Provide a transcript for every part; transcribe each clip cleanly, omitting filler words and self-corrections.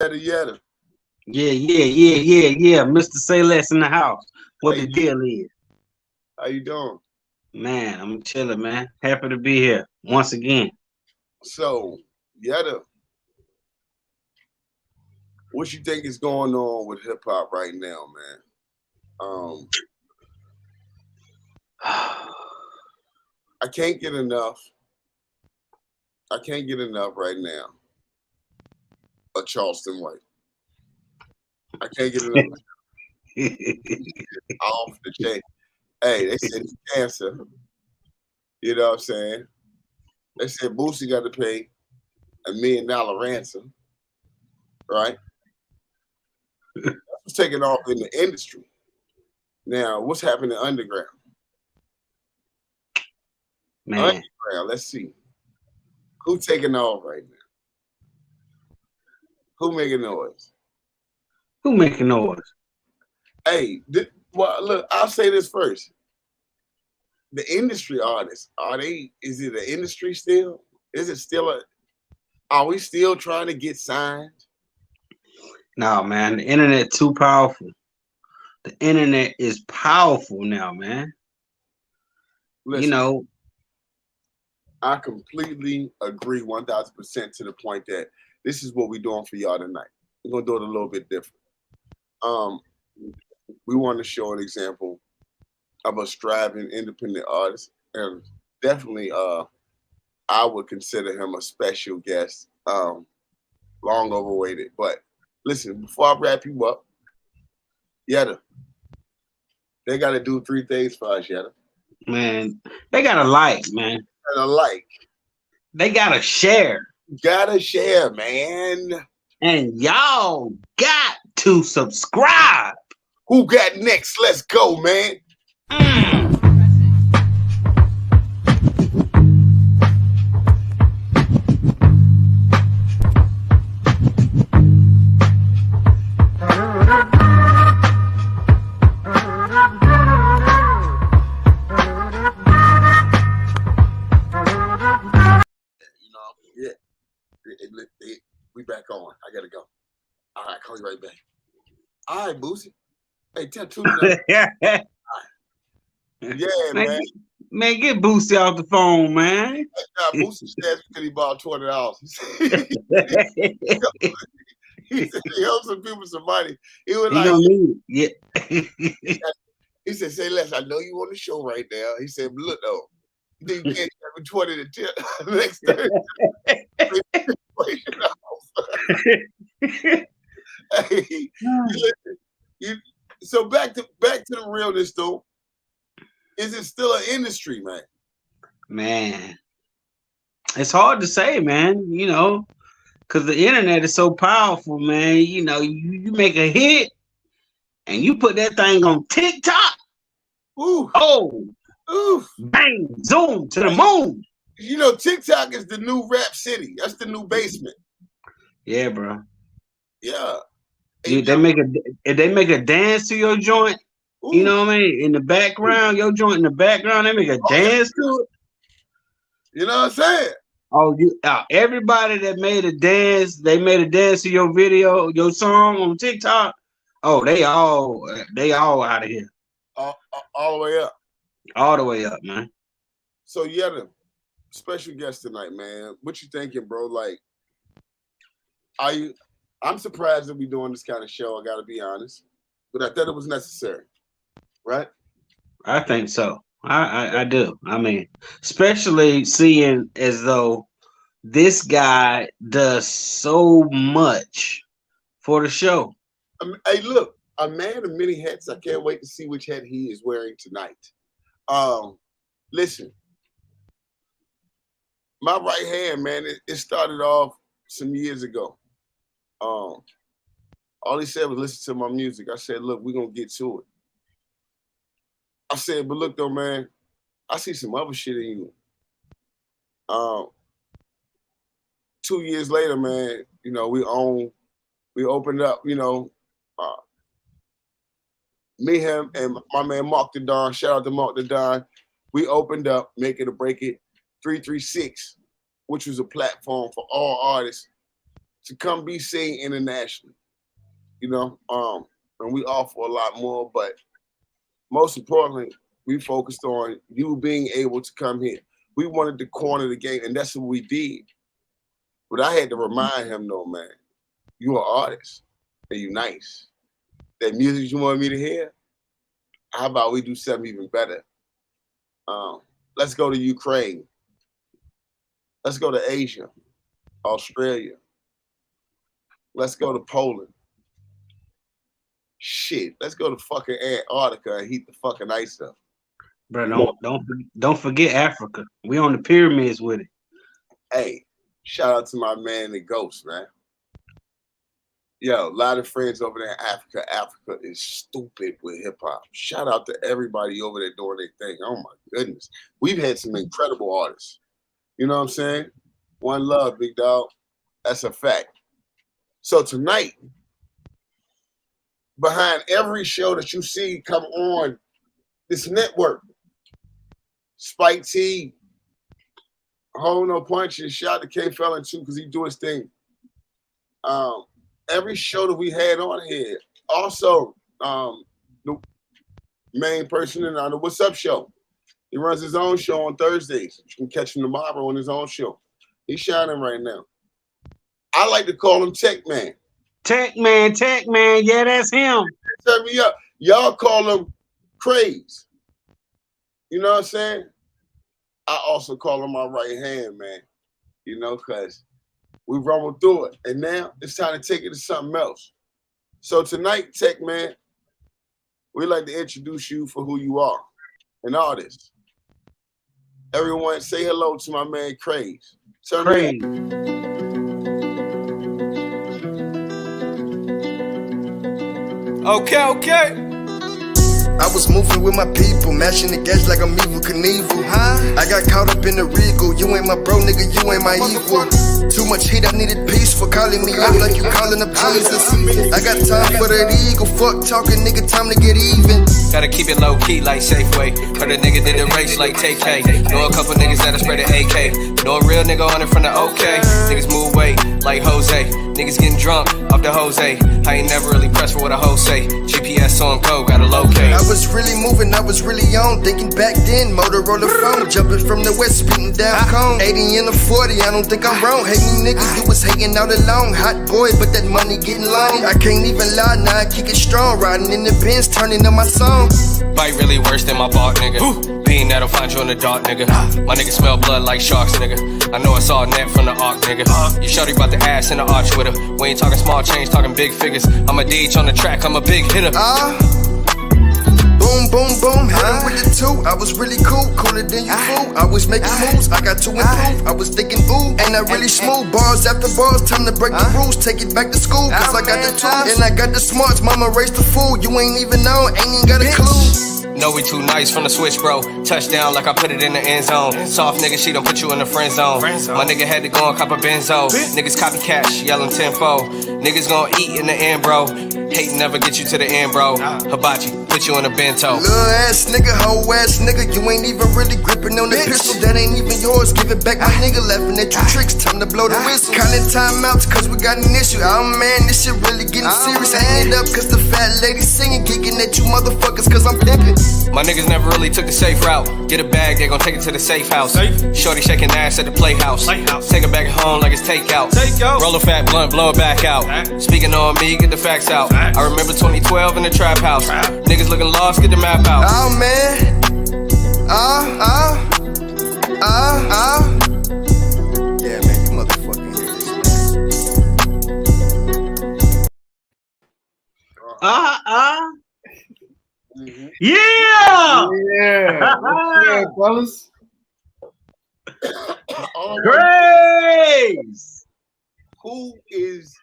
Yetta. Yeah. Mr. Say Less in the house. How What the you, deal is? how you doing? Man, I'm chilling, man. Happy to be here once again. So, Yetta, what you think is going on with hip hop right now, man? Um, I can't get enough. I can't get enough right now of Charleston White. I can't get enough off the chain. Hey, they said it's cancer. You know what I'm saying? They said Boosie got to pay $1 million ransom, right? That's taking off in the industry. Now, what's happening underground? Man, Underground, let's see. Who taking off right now? Who making noise? who making noise? Hey, well, look, I'll say this first. The industry artists, is it an industry still? Is it still are we still trying to get signed? No, man. The internet too powerful. The internet is powerful now, man. You Listen, know, I completely agree 1000% to the point that this is what we're doing for y'all tonight. We're gonna do it a little bit different. Um, we want to show an example of a striving independent artist, and definitely, I would consider him a special guest. Long overweighted, but listen, before I wrap you up, Yetta, they got to do three things for us, Yetta. man, they gotta like, man. And a like, They gotta share. gotta share, man. And y'all got to subscribe. Who got next? Let's go, man. Mm. You know, yeah. We back on. I gotta go. All right, call you right back. All right, Boosie. Hey, tell Tuna now. Yeah, man, man. man, get Boosie off the phone, man. Nah, Boosie says because he bought $20. He said he owed some people some money. He was He like, gonna need it. Yeah. he said, say less. I know you on the show right now. He said, but look though, you think you can't have 20 to 10 next Thursday? Hey, so back to the realness though. Is it still an industry, man? Man, it's hard to say, man. Because the internet is so powerful, man. You make a hit and you put that thing on TikTok. Ooh, Oh, ooh. bang, zoom to the moon. You know, TikTok is the new rap city. That's the new basement. Yeah, bro. Yeah. Dude, they make a dance to your joint. You Ooh. know what I mean? In the background, your joint in the background, they make a dance to it. You know what I'm saying? Oh, everybody that made a dance, they made a dance to your video, your song on TikTok. Oh, they all out of here, All the way up. all the way up, man. So yeah, the special guest tonight, man. What you thinking, bro? Like, I'm surprised that we doing this kind of show. I got to be honest, but I thought it was necessary, right? I think so. I do. I mean, especially seeing as though this guy does so much for the show. Hey, look, a man of many hats. I can't wait to see which hat he is wearing tonight. Listen, my right hand, man, it started off some years ago. All he said was listen to my music. I said, look, we're gonna get to it. I said, but look though, man, I see some other shit in you. Um, 2 years later, man, you know, we opened up, me, him, and my man Mark the Don. Shout out to Mark the Don. We opened up Make It or Break It 336, which was a platform for all artists to come be seen internationally. You know, and we offer a lot more, but most importantly, we focused on you being able to come here. We wanted to corner the game, and that's what we did. But I had to remind him, no, man, you an artist, and you nice. That music you wanted me to hear, how about we do something even better? Let's go to Ukraine. Let's go to Asia, Australia. Let's go to Poland. Shit, let's go to fucking Antarctica and heat the fucking ice up. Bro, don't forget Africa. We on the pyramids with it. Hey, shout out to my man, the Ghost, man. Yo, a lot of friends over there in Africa. Africa is stupid with hip hop. Shout out to everybody over there doing their thing. Oh my goodness. We've had some incredible artists. You know what I'm saying? One love, big dog. That's a fact. So tonight, behind every show that you see come on this network, Spike T, Hold No Punches, shout out to K Felon too, because he do his thing. Every show that we had on here, also the main person in the What's Up show. He runs his own show on Thursdays. You can catch him tomorrow on his own show. He's shining right now. I like to call him Tech Man. Tech Man. Yeah, that's him. Set me up. Y'all call him Cra-Z. You know what I'm saying? I also call him my right hand, man. You know, because we rumbled through it. And now it's time to take it to something else. So tonight, Tech Man, we'd like to introduce you for who you are, an artist. Everyone say hello to my man Cra-Z. Crazy. Okay. I was moving with my people, mashing the gas like I'm evil Knievel. I got caught up in the regal. You ain't my bro, nigga, you ain't my equal. Too much heat, I needed peace for calling me up like you calling up Jesus. I got time for that eagle. Fuck talking, nigga, time to get even. Gotta keep it low key like Safeway. Heard a nigga did a race like TK. Know a couple niggas that'll spray the AK. Know a real nigga on it from the OK. Niggas move weight like Jose. Niggas getting drunk off the Jose. I ain't never really pressed for what a hoe say. GPS on go, gotta locate. I was really moving, I was really on. Thinking back then, Motorola phone. Jumping from the west, spitting down cone. 80 and a 40, I don't think I'm wrong. Hate me niggas, you was hating out alone. Hot boy, but that money getting long. I can't even lie, now I kick it strong. Riding in the Benz, turning up my song. Bite really worse than my bark, nigga. Being that'll find you in the dark, nigga. My nigga smell blood like sharks, nigga. I know it's all net from the arc, nigga. You shorty about the ass in the arch with her. We ain't talking small change, talking big figures. I'm a DH on the track, I'm a big hitter. Boom, boom, boom, hit him with the two. I was really cool, cooler than you fool. I was making moves, I got to improve. I was thinking, ooh, and I really smooth. Bars after bars, time to break the rules. Take it back to school, cause I got the tools. And I got the smarts, mama raised the fool. You ain't even know, ain't even got a clue. Know we too nice from the switch, bro. Touchdown like I put it in the end zone. Soft nigga, she don't put you in the friend zone. My nigga had to go and cop a benzo. Niggas copy cash, yelling tenfold. Niggas gon' eat in the end, bro. Hate never get you to the end, bro. Hibachi, put you in a bento. Little ass nigga, hoe ass nigga. You ain't even really gripping on the pistol. That ain't even yours, give it back. My nigga laughing at you tricks, time to blow the whistle. Counting timeouts cause we got an issue. Oh man, this shit really getting serious. Hang it up cause the fat lady singing. Geeking at you motherfuckers cause I'm pimping. My niggas never really took the safe route. Get a bag, they gon' take it to the safe house. Shorty shaking ass at the playhouse. Take it back home like it's takeout. Roll a fat blunt, blow it back out. Speaking on me, get the facts out. I remember 2012 in the trap house. Niggas looking lost, get the map out. Oh man. Yeah, man, you motherfucking hear Mm-hmm. Yeah! Yeah. Yeah, fellas. Grace! Who is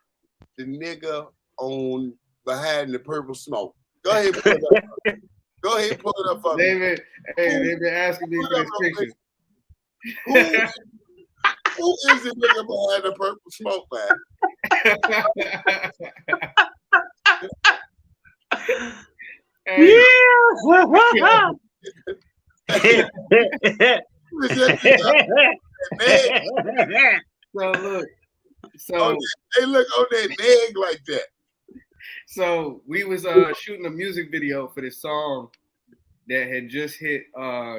the nigga on behind the purple smoke? Go ahead, pull it up. Go ahead, pull it up for me. David, hey, they've been asking me for this picture. Who is the nigga behind the purple smoke, man? Hey, Yeah! Who is that nigga? Man, so look, So Hey, look on that neg like that. so we was shooting a music video for this song that had just hit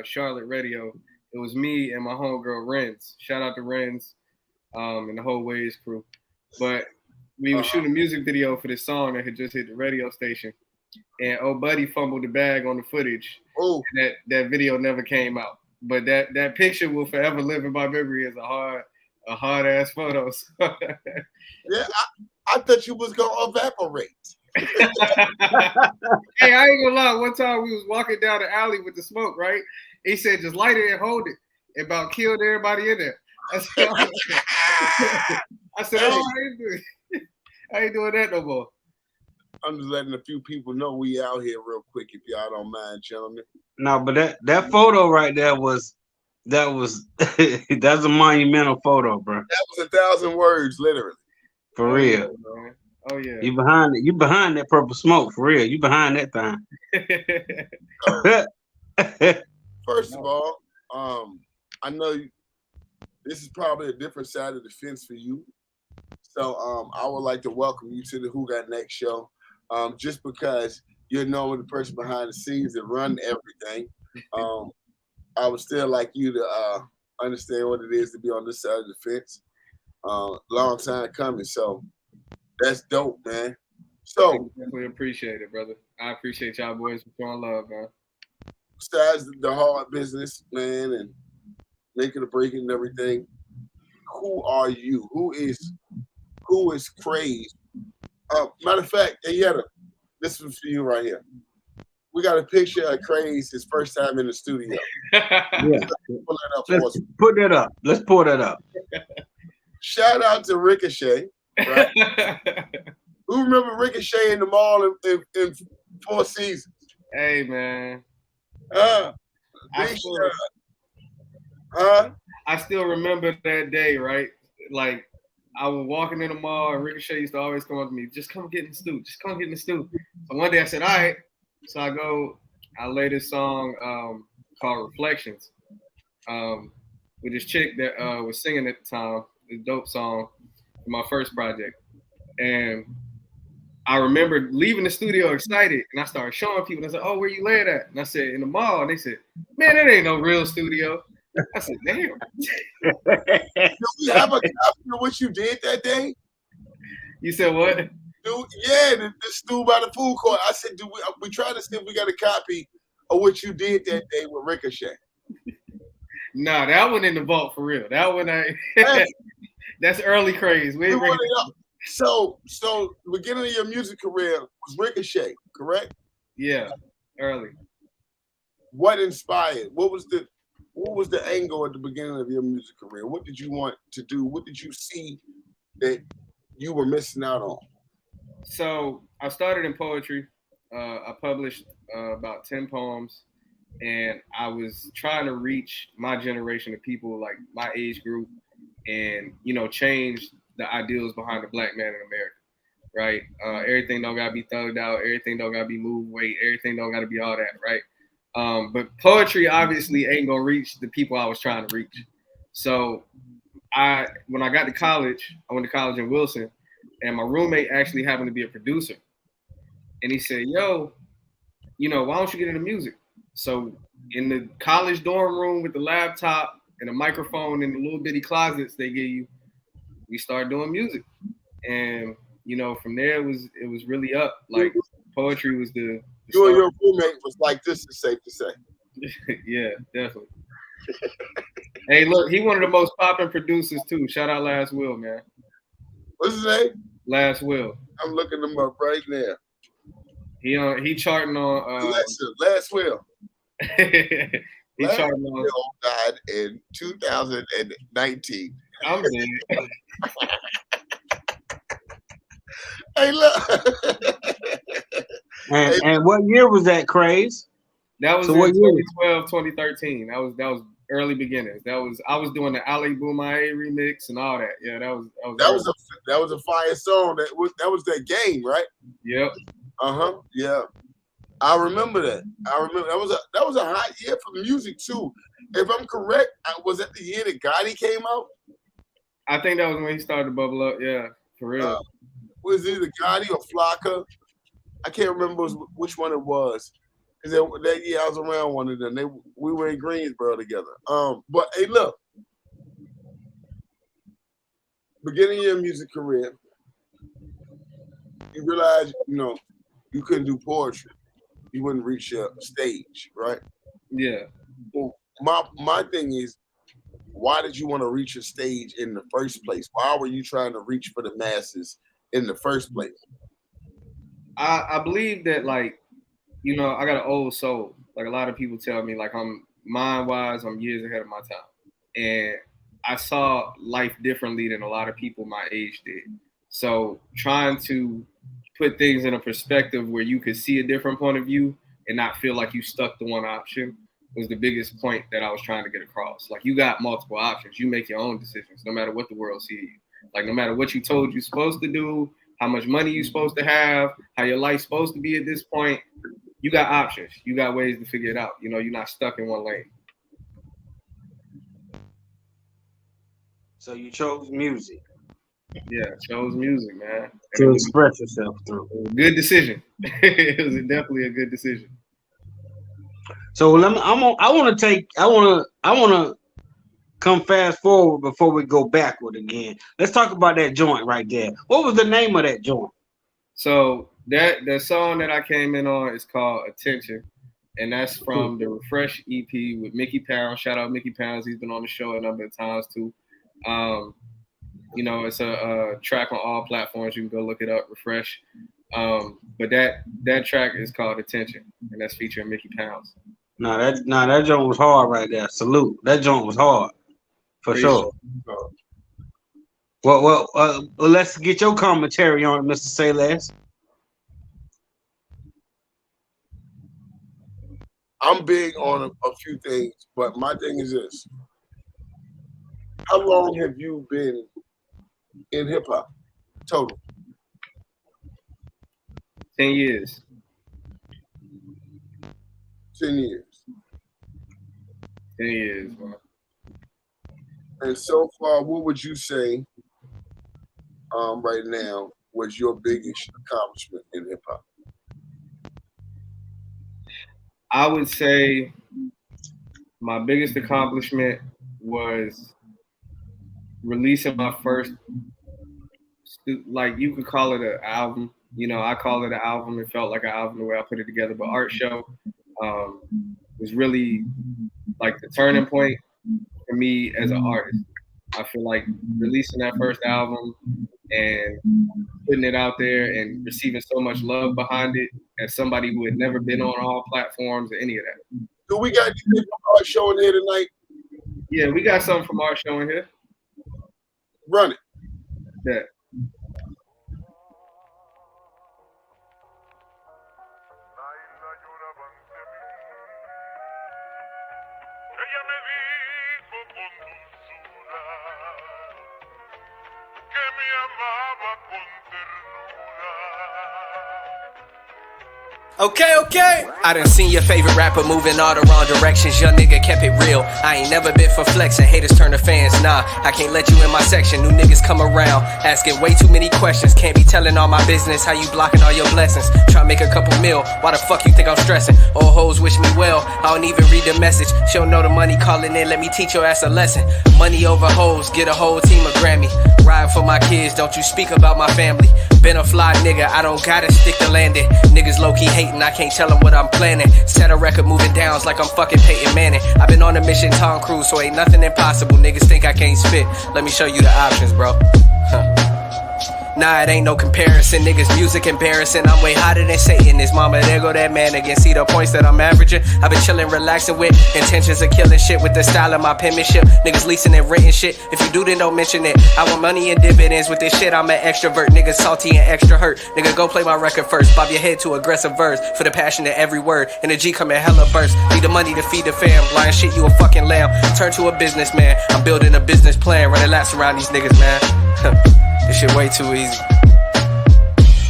Charlotte radio. It was me and my homegirl Renz. Shout out to Renz and the whole Waves crew. But we were shooting a music video for this song that had just hit the radio station. And old buddy fumbled the bag on the footage. Oh, And that video never came out. But that picture will forever live in my memory as a hard ass photo. yeah. I thought you was gonna evaporate. Hey, I ain't gonna lie. One time we was walking down the alley with the smoke, right? He said, just light it and hold it. It about killed everybody in there. I said, I ain't doing that no more. I'm just letting a few people know we out here real quick, if y'all don't mind, gentlemen. No, but that photo right there was that's a monumental photo, bro. That was 1,000 words, literally. For real. Man. Oh yeah. You behind that purple smoke, for real. You behind that thing. First of all, I know this is probably a different side of the fence for you. So I would like to welcome you to the Who Got Next show. Just because you're known the person behind the scenes that run everything. I would still like you to understand what it is to be on this side of the fence. Long time coming, so that's dope, man. So I definitely appreciate it, brother. I appreciate y'all boys for showing love, man. besides the hard business, man, and making a break and everything, who are you? Who is Cra-Z? Matter of fact, Ayetta, this is for you right here. We got a picture of Cra-Z his first time in the studio. Yeah. Pull that up for Let's us. put that up. Let's pull that up. Shout out to Ricochet. Right? Who remember Ricochet in the mall in 4 Seasons? Hey, man. I still remember that day, right? Like, I was walking in the mall, and Ricochet used to always come up to me, just come get in the stew. Just come get in the stew. So one day I said, all right. So I lay this song called Reflections with this chick that was singing at the time, this dope song for my first project. And I remember leaving the studio excited, and I started showing people. And I said, oh, where you laying at? And I said, in the mall. And they said, man, that ain't no real studio. I said, damn. do we have a copy of what you did that day? You said what? Dude, yeah, the stew by the food court. I said, do we try to see if we got a copy of what you did that day with Ricochet? Nah, that one in the vault for real. That one that's early Cra-Z. So the beginning of your music career was Ricochet, correct? Yeah, early. What inspired? What was the angle at the beginning of your music career? What did you want to do? What did you see that you were missing out on? So I started in poetry. I published about 10 poems, and I was trying to reach my generation of people, like my age group, and change the ideals behind the black man in America, right? Everything don't gotta be thugged out, everything don't gotta be moved weight, everything don't gotta be all that, right? But poetry obviously ain't gonna reach the people I was trying to reach. So when I got to college, I went to college in Wilson, and my roommate actually happened to be a producer. And he said, yo, why don't you get into music? So in the college dorm room with the laptop and a microphone in the little bitty closets they give you, we started doing music. And, from there it was really up. Like poetry was the you and your roommate was like, this is safe to say. Yeah, definitely. Hey, look, he one of the most popping producers too. Shout out Last Will, man. What's his name? Last Will. I'm looking him up right now. He charting on Last Will. he charting on. Will died in 2019. I'm dead. Hey, look. And what year was that, Cra-Z? That was So in what year? 2012, 2013. That was early beginnings. I was doing the Ali Boumaye remix and all that. Yeah, that was a fire song. That was that game, right? Yep. Yeah. I remember that. That was a hot year for music too. If I'm correct, was that the year that Gotti came out? I think that was when he started to bubble up. Yeah, for real. Was it either Gotti or Flocka? I can't remember which one it was. Because that year I was around one of them. We were in Greensboro together. But hey, look. Beginning of your music career, you realize, you couldn't do poetry. You wouldn't reach your stage, right? Yeah. Well, my thing is, why did you want to reach a stage in the first place? Why were you trying to reach for the masses in the first place? I believe that, like, I got an old soul. Like, a lot of people tell me, like, I'm mind-wise, I'm years ahead of my time. And I saw life differently than a lot of people my age did. So trying to put things in a perspective where you could see a different point of view and not feel like you stuck to one option was the biggest point that I was trying to get across. Like, you got multiple options. You make your own decisions, no matter what the world sees you. Like, no matter what you told you're supposed to do, how much money you're supposed to have, how your life's supposed to be at this point, you got options. You got ways to figure it out. You're not stuck in one lane. So you chose music. Yeah, chose music, man. To express yourself through. Good decision. It was definitely a good decision. So I want to come fast forward before we go backward again. Let's talk about that joint right there. What was the name of that joint? So the song that I came in on is called Attention. And that's from the Refresh EP with Mickey Pounds. Shout out Mickey Pounds. He's been on the show a number of times too. It's a track on all platforms. You can go look it up, Refresh. But that track is called Attention, and that's featuring Mickey Pounds. That joint was hard right there. Salute. That joint was hard. For sure. Well, let's get your commentary on it, Mr. Say Less. I'm big on a few things, but my thing is this. How long have you been in hip hop total? 10 years. 10 years. 10 years, man. And so far, what would you say right now was your biggest accomplishment in hip hop? I would say my biggest accomplishment was releasing my first, like, you could call it an album. I call it an album. It felt like an album the way I put it together. But Art Show was really like the turning point for me as an artist. I feel like releasing that first album and putting it out there and receiving so much love behind it as somebody who had never been on all platforms or any of that. Do we got anything from Art Show in here tonight? Yeah, we got something from Art Show in here. Run it. Yeah. Okay. I done seen your favorite rapper moving all the wrong directions. Young nigga kept it real. I ain't never been for flexing. Haters turn to fans. Nah, I can't let you in my section. New niggas come around asking way too many questions. Can't be telling all my business. How you blocking all your blessings? Try to make a couple mil. Why the fuck you think I'm stressing? Old hoes wish me well. I don't even read the message. She don't know the money calling in. Let me teach your ass a lesson. Money over hoes. Get a whole team of Grammy. Ride for my kids. Don't you speak about my family. Been a fly nigga, I don't gotta stick to landing. Niggas low-key hating, I can't tell them what I'm planning. Set a record moving downs like I'm fucking Peyton Manning. I've been on a mission, Tom Cruise, so ain't nothing impossible. Niggas think I can't spit. Let me show you the options, bro. Nah, it ain't no comparison. Niggas music embarrassing. I'm way hotter than Satan. His mama, there go that man again. See the points that I'm averaging? I've been chilling, relaxing with intentions of killing shit with the style of my penmanship. Niggas leasing and renting shit. If you do, then don't mention it. I want money and dividends with this shit. I'm an extrovert. Niggas salty and extra hurt. Nigga, go play my record first. Bob your head to aggressive verse. For the passion to every word. And the G come in hella burst. Need the money to feed the fam. Lying shit, you a fucking lamb. Turn to a businessman. I'm building a business plan. Running laps around these niggas, man. This shit way too easy.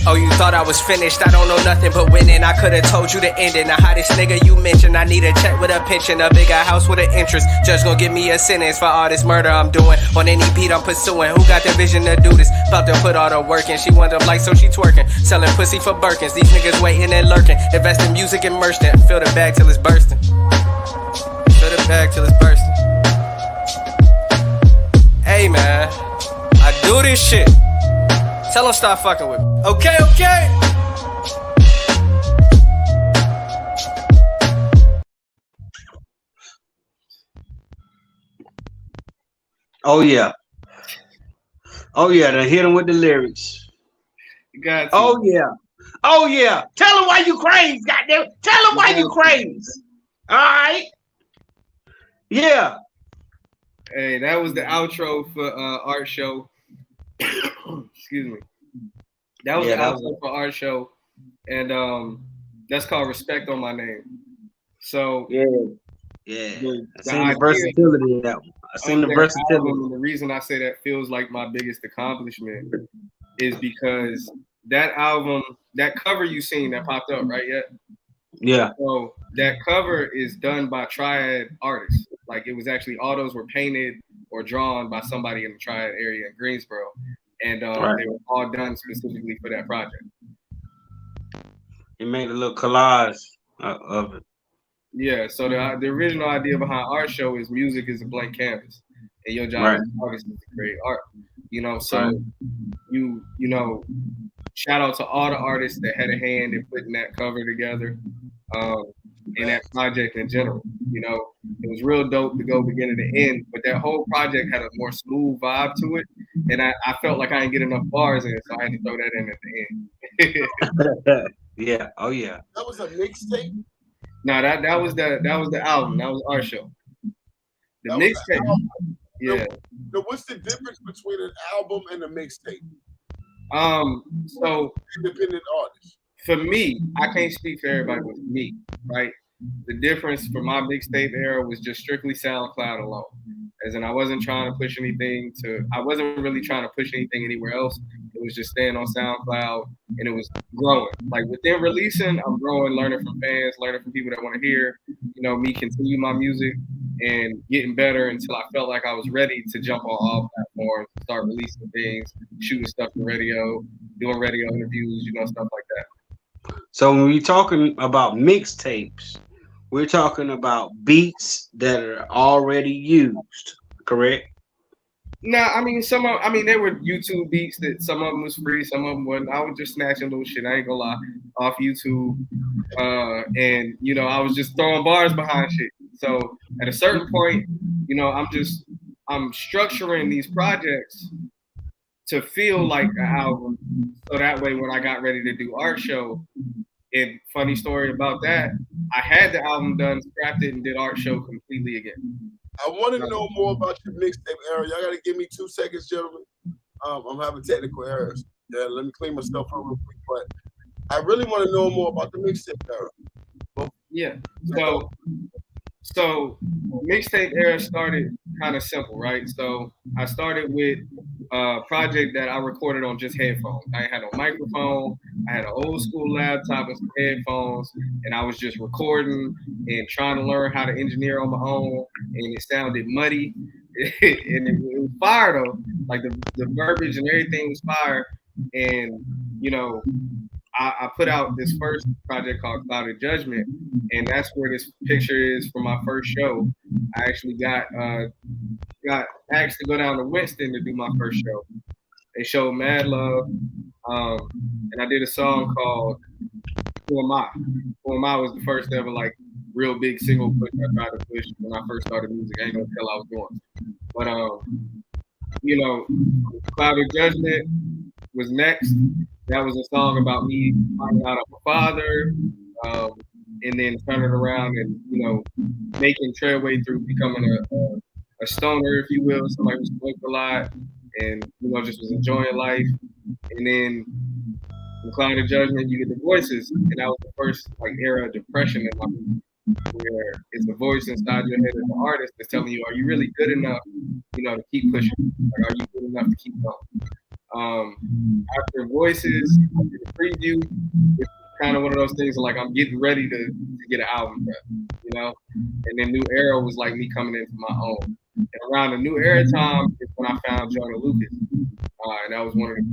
Oh, you thought I was finished? I don't know nothing but winning. I could've told you to end it. Now, how this nigga you mentioned? I need a check with a pension, a bigger house with an interest. Judge gon' give me a sentence for all this murder I'm doing. On any beat I'm pursuing. Who got the vision to do this? About to put all the work in. She want them like so she twerking. Selling pussy for Birkins. These niggas waiting and lurking. Invest in music immersed in. Fill the bag till it's bursting. Fill the bag till it's bursting. Hey man, I do this shit. Tell them stop fucking with me. Okay. Oh yeah. Then hit him with the lyrics. You got to. Oh yeah. Tell him why you crazy, goddamn. Tell him why you crazy. All right. Yeah. Hey, that was the outro for Art Show. Excuse me. That was the outro for Art Show, and that's called Respect on My Name. So yeah. I seen the versatility of that one. I seen the versatility. Album, the reason I say that feels like my biggest accomplishment is because that album, that cover you seen that popped up, right? Yeah. So that cover is done by Triad artists. Like it was actually all those were painted or drawn by somebody in the Triad area in Greensboro, and they were all done specifically for that project. He made a little collage of it. Yeah. So the original idea behind Art Show is music is a blank canvas, and your job as an artist is to create art. So you know, shout out to all the artists that had a hand in putting that cover together, and that project in general. It was real dope to go beginning to end, but that whole project had a more smooth vibe to it, and I felt like I didn't get enough bars in, so I had to throw that in at the end. Yeah. Oh yeah. That was a mixtape. No, that was the album. That was Art Show. The mixtape. Yeah. So what's the difference between an album and a mixtape? So independent artists. For me, I can't speak for everybody, but for me, right? The difference for my mixtape era was just strictly SoundCloud alone. As in, I wasn't trying to push anything I wasn't really trying to push anything anywhere else. It was just staying on SoundCloud, and it was growing. Like within releasing, I'm growing, learning from fans, learning from people that want to hear, me continue my music and getting better until I felt like I was ready to jump on all platforms, start releasing things, shooting stuff for radio, doing radio interviews, stuff like that. So when we're talking about mixtapes, we're talking about beats that are already used, correct? No, I mean there were YouTube beats that some of them was free, some of them wasn't. I was just snatching little shit, I ain't gonna lie, off YouTube. And I was just throwing bars behind shit. So at a certain point, I'm structuring these projects to feel like an album. So that way when I got ready to do Art Show, and funny story about that, I had the album done, scrapped it, and did Art Show completely again. I want to know more about your mixtape era. Y'all got to give me 2 seconds, gentlemen. I'm having technical errors. Yeah, let me clean myself up real quick. But I really want to know more about the mixtape era. Well, yeah. So mixtape era started kind of simple, right? So I started with a project that I recorded on just headphones. I had no microphone. I had an old school laptop and some headphones, and I was just recording and trying to learn how to engineer on my own. And it sounded muddy, and it was fire though. Like the verbiage and everything was fire. And I put out this first project called Clouded Judgment, and that's where this picture is from my first show. I actually got asked to go down to Winston to do my first show. They showed mad love, and I did a song called Who Am I? Who Am I was the first ever real big single push I tried to push when I first started music. I ain't gonna tell I was doing, but Clouded Judgment was next. That was a song about me finding out I'm a father, and then turning around and making trailway through becoming a stoner, if you will, somebody who smoked a lot and just was enjoying life. And then from Clouded Judgment, you get the voices, and that was the first era of depression in my music, where it's a voice inside your head as an artist that's telling you, are you really good enough, to keep pushing? Are you good enough to keep going? After Voices, after the preview, it's kind of one of those things like I'm getting ready to get an album done, you know? And then New Era was like me coming into my own. And around the New Era time is when I found Jonah Lucas. And that was one of the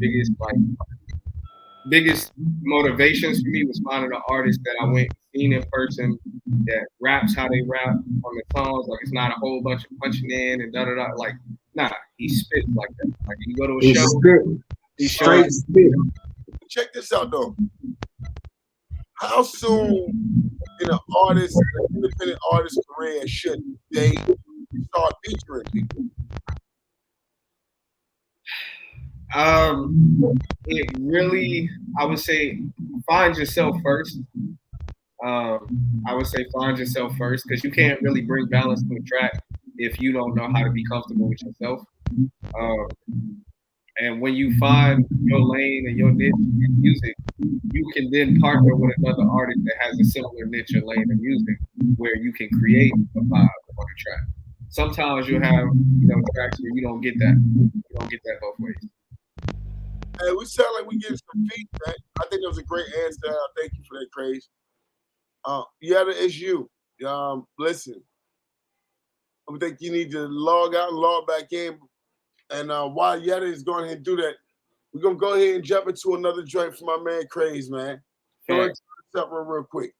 biggest motivations for me was finding an artist that I went and seen in person that raps how they rap on the songs. Like it's not a whole bunch of punching in and da da da. Like, nah, he spits like that. Like you go to a show, he straight spit. Check this out though. How soon in an independent artist career should they start featuring people? It really, I would say, find yourself first. I would say find yourself first because you can't really bring balance to a track if you don't know how to be comfortable with yourself. And when you find your lane and your niche in music, you can then partner with another artist that has a similar niche or lane in music where you can create a vibe on a track. Sometimes you'll have, tracks where you don't get that. You don't get that both ways. Hey, we sound like we getting some feedback. I think that was a great answer. Thank you for that, Cra-Z. Yeah, it's you. Listen, I think you need to log out and log back in. And while Yetta is going ahead and do that, we're going to go ahead and jump into another joint for my man Cra-Z, man. So let's start real quick.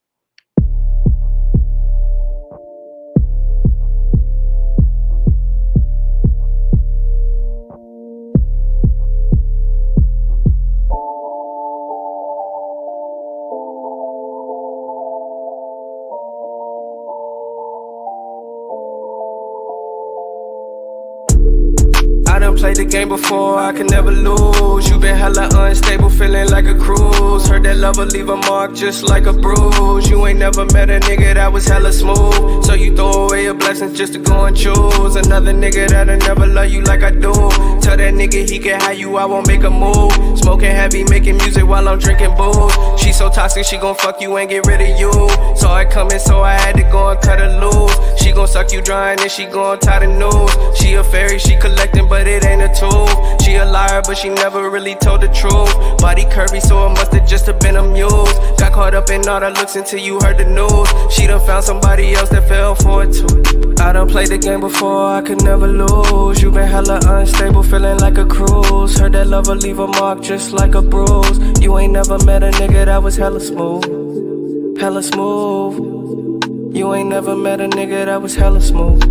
Played the game before, I can never lose. You been hella unstable, feeling like a cruise. Heard that lover leave a mark just like a bruise. You ain't never met a nigga that was hella smooth, so you throw away your blessings just to go and choose another nigga that'll never love you like I do. Tell that nigga he can have you, I won't make a move. Smoking heavy, making music while I'm drinking booze. She so toxic, she gon' fuck you and get rid of you. Saw it coming, so I had to go and cut her loose. She gon' suck you dry and then she gon' tie the noose. She a fairy, she collecting, but it ain't a tool. She a liar, but she never really told the truth. Body curvy, so it must've just have been a muse. Got caught up in all the looks until you heard the news. She done found somebody else that fell for it too. I done played the game before, I could never lose. You been hella unstable, feeling like a cruise. Heard that lover leave a mark just like a bruise. You ain't never met a nigga that was hella smooth. Hella smooth. You ain't never met a nigga that was hella smooth.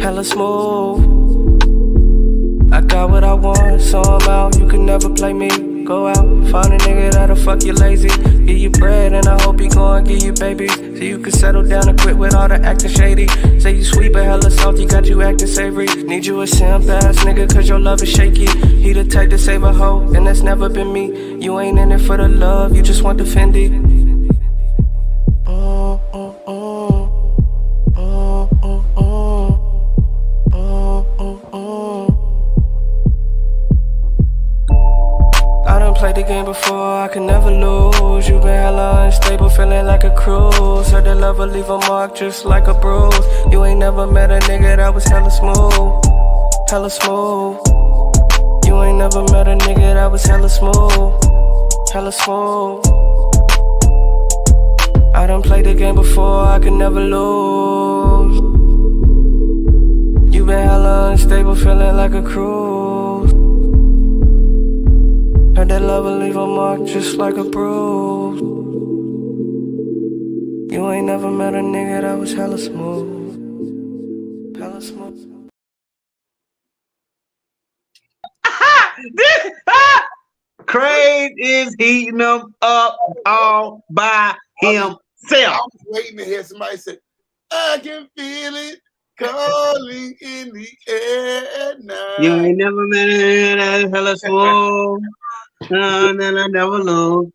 Hella smooth. I got what I want, so I'm out, you can never play me. Go out, find a nigga that'll fuck you lazy. Give you bread and I hope he go and give you babies, so you can settle down and quit with all the acting shady. Say you sweet but hella salty, got you acting savory. Need you a simp ass nigga cause your love is shaky. He the type to save a hoe, and that's never been me. You ain't in it for the love, you just want the Fendi. Played the game before, I can never lose. You been hella unstable, feeling like a cruise. Heard that lover leave a mark just like a bruise. You ain't never met a nigga that was hella smooth. Hella smooth. You ain't never met a nigga that was hella smooth. Hella smooth. I done played the game before, I can never lose. You been hella unstable, feeling like a cruise. Heard that love will leave a mark just like a bruise. You ain't never met a nigga that was hella smooth. Hella smooth. Cra-Z is heating them up all by himself. I was waiting to hear somebody say, I can feel it calling in the air now. You ain't never met a nigga that's hella smooth. Never lose.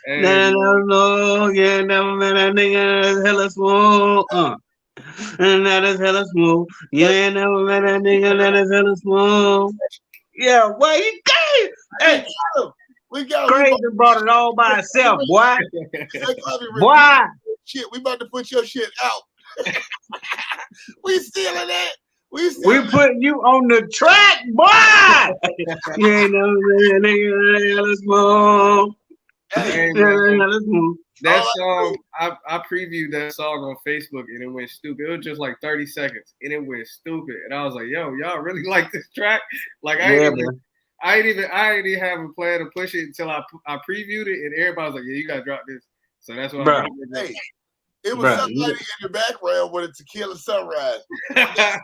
Never lose. Yeah, never met a nigga that's hella smooth. And that is hella smooth. You ain't never met a nigga that is hella smooth. Yeah, well, he came. Hey, we got Cra-Z brought it all by himself, boy. Boy. Shit, we about to put your shit out. We stealing that. We putting you on the track, boy. You ain't no nigga. Let's move. Hey, man. Let's move. That song, I previewed that song on Facebook and it went stupid. It was just like 30 seconds and it went stupid. And I was like, yo, y'all really like this track? Like I ain't even have a plan to push it until I previewed it and everybody was like, yeah, you gotta drop this. So that's what I'm hey, it was somebody in the background with a tequila sunrise. Yeah.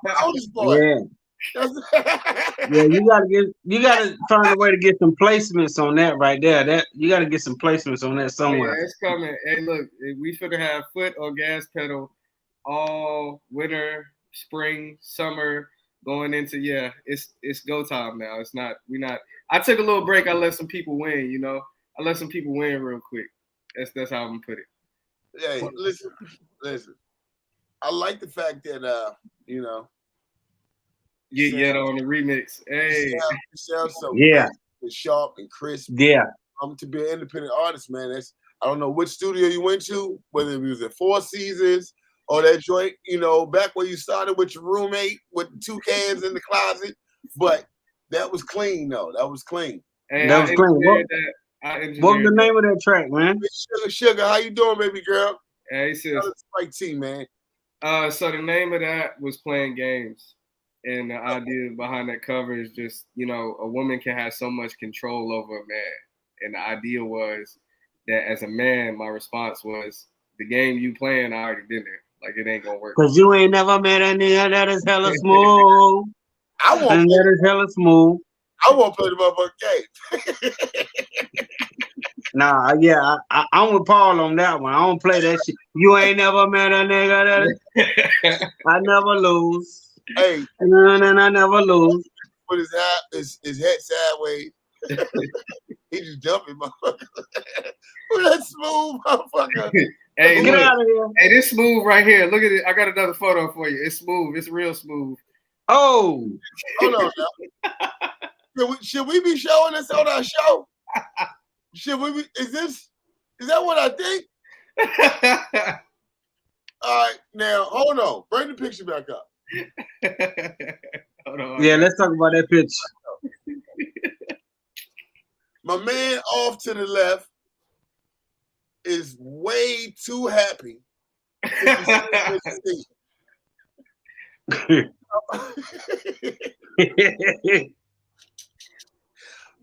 Yeah, you gotta find a way to get some placements on that right there. That you gotta get some placements on that somewhere. Yeah, it's coming. Hey, look, we finna have foot on gas pedal all winter, spring, summer, going into it's go time now. I took a little break. I let some people win, you know. I let some people win real quick. That's how I'm gonna put it. Hey, listen. I like the fact that Get on the remix. Hey, you sound so sharp and crisp. Yeah. To be an independent artist, man. I don't know which studio you went to, whether it was at Four Seasons or that joint, back where you started with your roommate with 2 cans in the closet. But that was clean, though. That was clean. Hey, that was clean. What was the name of that track, man? Sugar, how you doing, baby girl? Hey, sis. Spike T, man. So the name of that was Playing Games. And the idea behind that cover is just, a woman can have so much control over a man. And the idea was that as a man, my response was, the game you playing, I already been there. Like, it ain't gonna work. Because you ain't never met a nigga that is hella smooth. That is hella smooth. I won't play the motherfucking game. Nah, yeah, I'm with Paul on that one. I don't play that shit. You ain't never met a nigga that is... I never lose. Hey, and I never lose. Put his head sideways. He just jumping, motherfucker. Who that smooth motherfucker? Hey, get out of here. Hey, this smooth right here. Look at it. I got another photo for you. It's smooth. It's real smooth. Oh, hold on now. Should we be showing this on our show? Should we be? Is that what I think? All right, now hold on. Bring the picture back up. Hold on. Yeah, let's talk about that picture. My man off to the left is way too happy.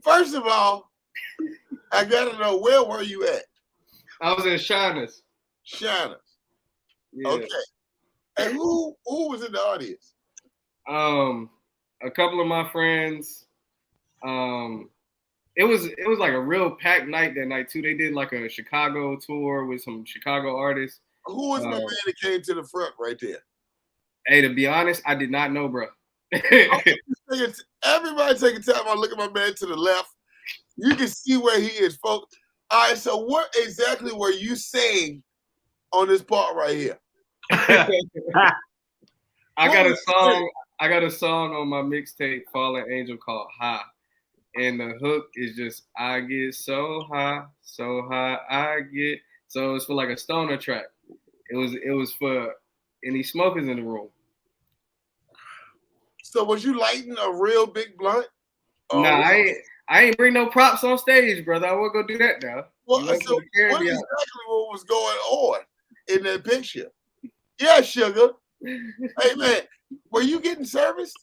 First of all, I gotta know, where were you at? I was in Shauna's. Yeah. Okay. And who was in the audience? A couple of my friends. It was like a real packed night that night too. They did like a Chicago tour with some Chicago artists. Who was my man that came to the front right there? Hey, to be honest, I did not know, bro. Everybody taking time. I look at my man to the left. You can see where he is, folks. All right, so what exactly were you saying on this part right here? I got a song on my mixtape, Fallen Angel, called High. And the hook is just, I get so high, I get. So it's for like a stoner track. It was for any smokers in the room. So was you lighting a real big blunt? Nah, I ain't bring no props on stage, brother. I won't go do that now. Well, so what exactly what was going on in that picture? Yeah, Sugar. Hey, man, were you getting serviced?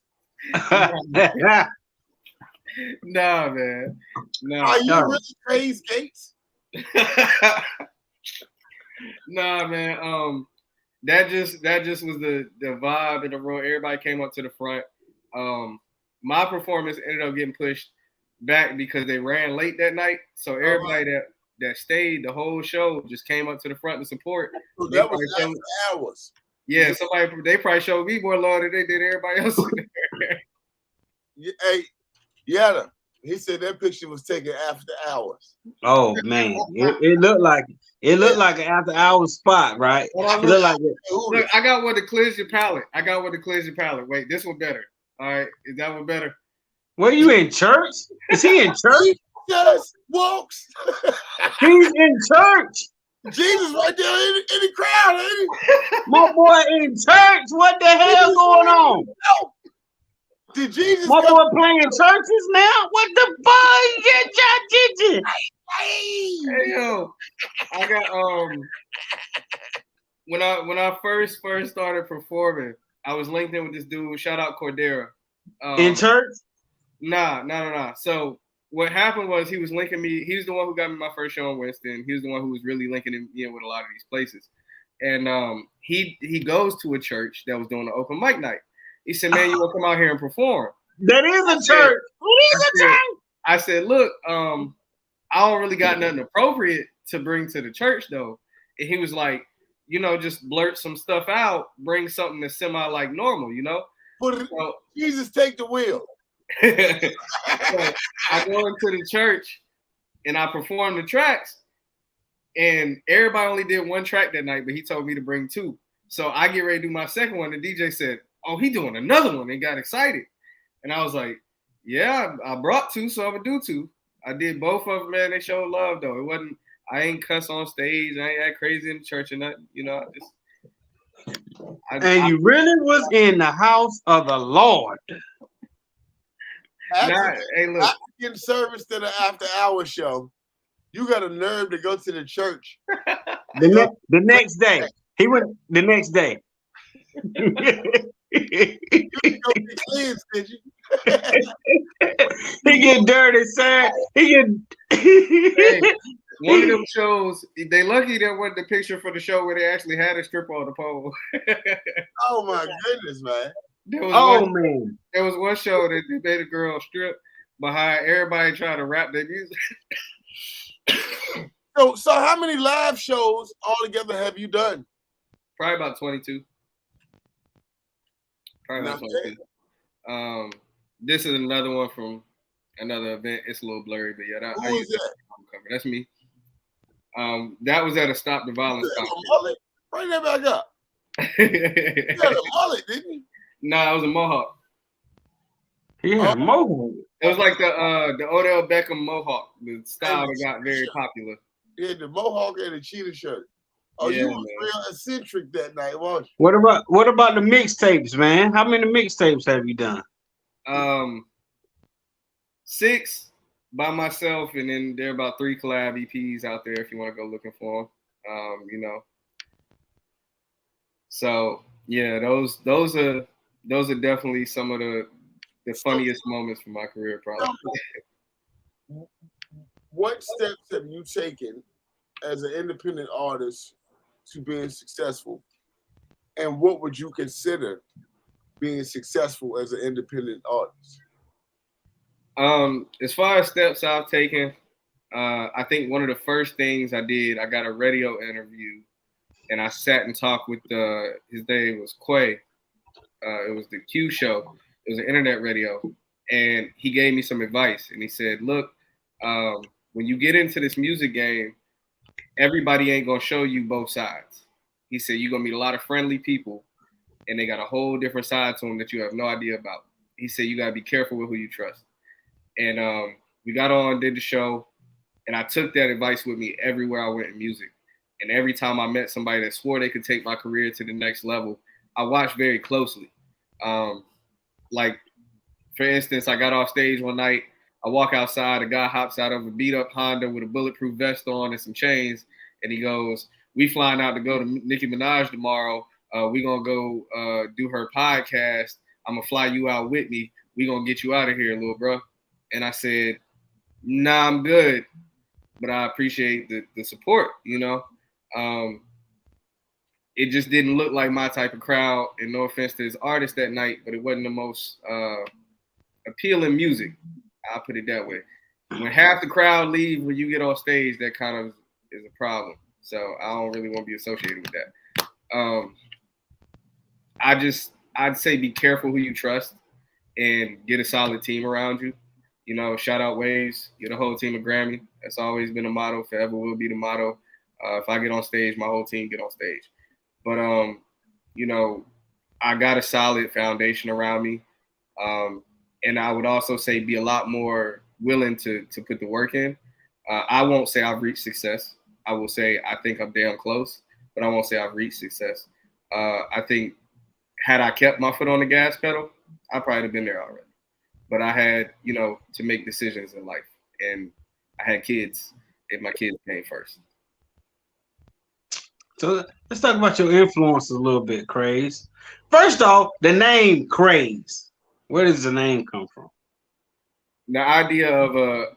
Nah, man. No. Are you really Cra-Z Gates? Nah, man. That just was the vibe in the room. Everybody came up to the front. My performance ended up getting pushed back because they ran late that night. So everybody that stayed the whole show just came up to the front to support. So that was after hours. Yeah, they probably showed me more love than they did everybody else in there. Hey, Yada, he said that picture was taken after hours. Oh man, it looked like like an after hours spot, right? It looked like it. Look, I got one to cleanse your palate. Wait, this one better. All right, is that one better? Were you in church? Is he in church? Just walks. He's in church. Jesus right there in the crowd, ain't he? My boy in church. What the hell going on? No, Did Jesus My come? boy playing churches now? What the fuck? Get your attention. Hey yo, I got when I first started performing, I was linked in with this dude. Shout out Cordera. In church? Nah. So what happened was he was linking me. He was the one who got me my first show in Winston. He was the one who was really linking me in with a lot of these places. And he goes to a church that was doing an open mic night. He said, "Man, you want to come out here and perform?" That is a church. It is a church. I said, "Look, I don't really got nothing appropriate to bring to the church though." And he was like, just blurt some stuff out, bring something that's semi like normal, So, Jesus, take the wheel. so I go into the church and I perform the tracks, and everybody only did one track that night, but he told me to bring two. So I get ready to do my second one. The DJ said, "Oh, he doing another one," and got excited. And I was like, "Yeah, I brought two, so I'm gonna do two." I did both of them, man. They showed love though. It wasn't. I ain't cuss on stage. I ain't act crazy in the church or nothing. You really was in the house of the Lord. Hey, look. After getting service to the after-hour show, you got a nerve to go to the church. The next day. He went the next day. You didn't go get cleansed, did you? He get dirty, sir. Hey, one of them shows, they lucky that wasn't the picture for the show where they actually had a stripper on the pole. Oh my goodness, man. There was one show that they made a girl strip behind everybody trying to rap their music. So how many live shows altogether have you done? Probably about 22. This is another one from another event. It's a little blurry, but yeah, Who is that? That's me. That was at a Stop the Violence mullet? Bring that back up. You had a mullet, didn't you? Nah, it was a mohawk. Yeah, mohawk. It was like the Odell Beckham mohawk, the style that got very popular. Yeah, the mohawk and the cheetah shirt. Oh, yeah, you were real eccentric that night, weren't you? What about the mixtapes, man? How many mixtapes have you done? 6 by myself, and then there are about 3 collab EPs out there if you want to go looking for them. So yeah, those are definitely some of the funniest moments from my career, probably. What steps have you taken as an independent artist to being successful, and what would you consider being successful as an independent artist? As far as steps I've taken, I think one of the first things I did, I got a radio interview, and I sat and talked with his name was Quay. It was the Q show. It was an internet radio, and he gave me some advice, and he said, "Look, when you get into this music game, everybody ain't gonna show you both sides." He said, "You're gonna meet a lot of friendly people, and they got a whole different side to them that you have no idea about." He said, "You gotta be careful with who you trust." And we got on, did the show, and I took that advice with me everywhere I went in music. And every time I met somebody that swore they could take my career to the next level, I watched very closely. Like, for instance, I got off stage one night, I walk outside, a guy hops out of a beat up Honda with a bulletproof vest on and some chains, and he goes, "We flying out to go to Nicki Minaj tomorrow. We gonna go do her podcast. I'm gonna fly you out with me. We gonna get you out of here, little bro." And I said, "Nah, I'm good, but I appreciate the support, It just didn't look like my type of crowd, and no offense to his artist that night, but it wasn't the most appealing music. I'll put it that way. When half the crowd leave when you get on stage, that kind of is a problem. So I don't really want to be associated with that. I'd say be careful who you trust and get a solid team around you. Shout out Waves, get a whole team of Grammy. That's always been a motto, forever will be the motto. If I get on stage, my whole team get on stage. But, I got a solid foundation around me. And I would also say be a lot more willing to put the work in. I won't say I've reached success. I will say I think I'm damn close, but I won't say I've reached success. I think had I kept my foot on the gas pedal, I probably have been there already. but I had, to make decisions in life, and I had kids. If my kids came first. So let's talk about your influence a little bit, Cra-Z. First off, the name Cra-Z. Where does the name come from? The idea of the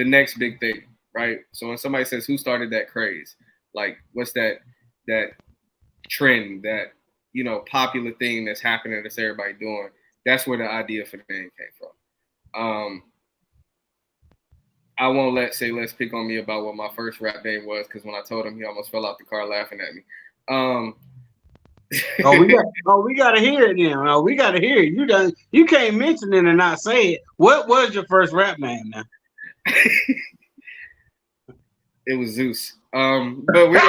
next big thing, right? So when somebody says who started that craze, like what's that trend, that popular thing that's happening that's everybody doing, that's where the idea for the name came from. I won't let Say Less pick on me about what my first rap name was, because when I told him, he almost fell out the car laughing at me. We gotta hear it then. We gotta hear it. You can't mention it and not say it. What was your first rap name now? It was Zeus. But we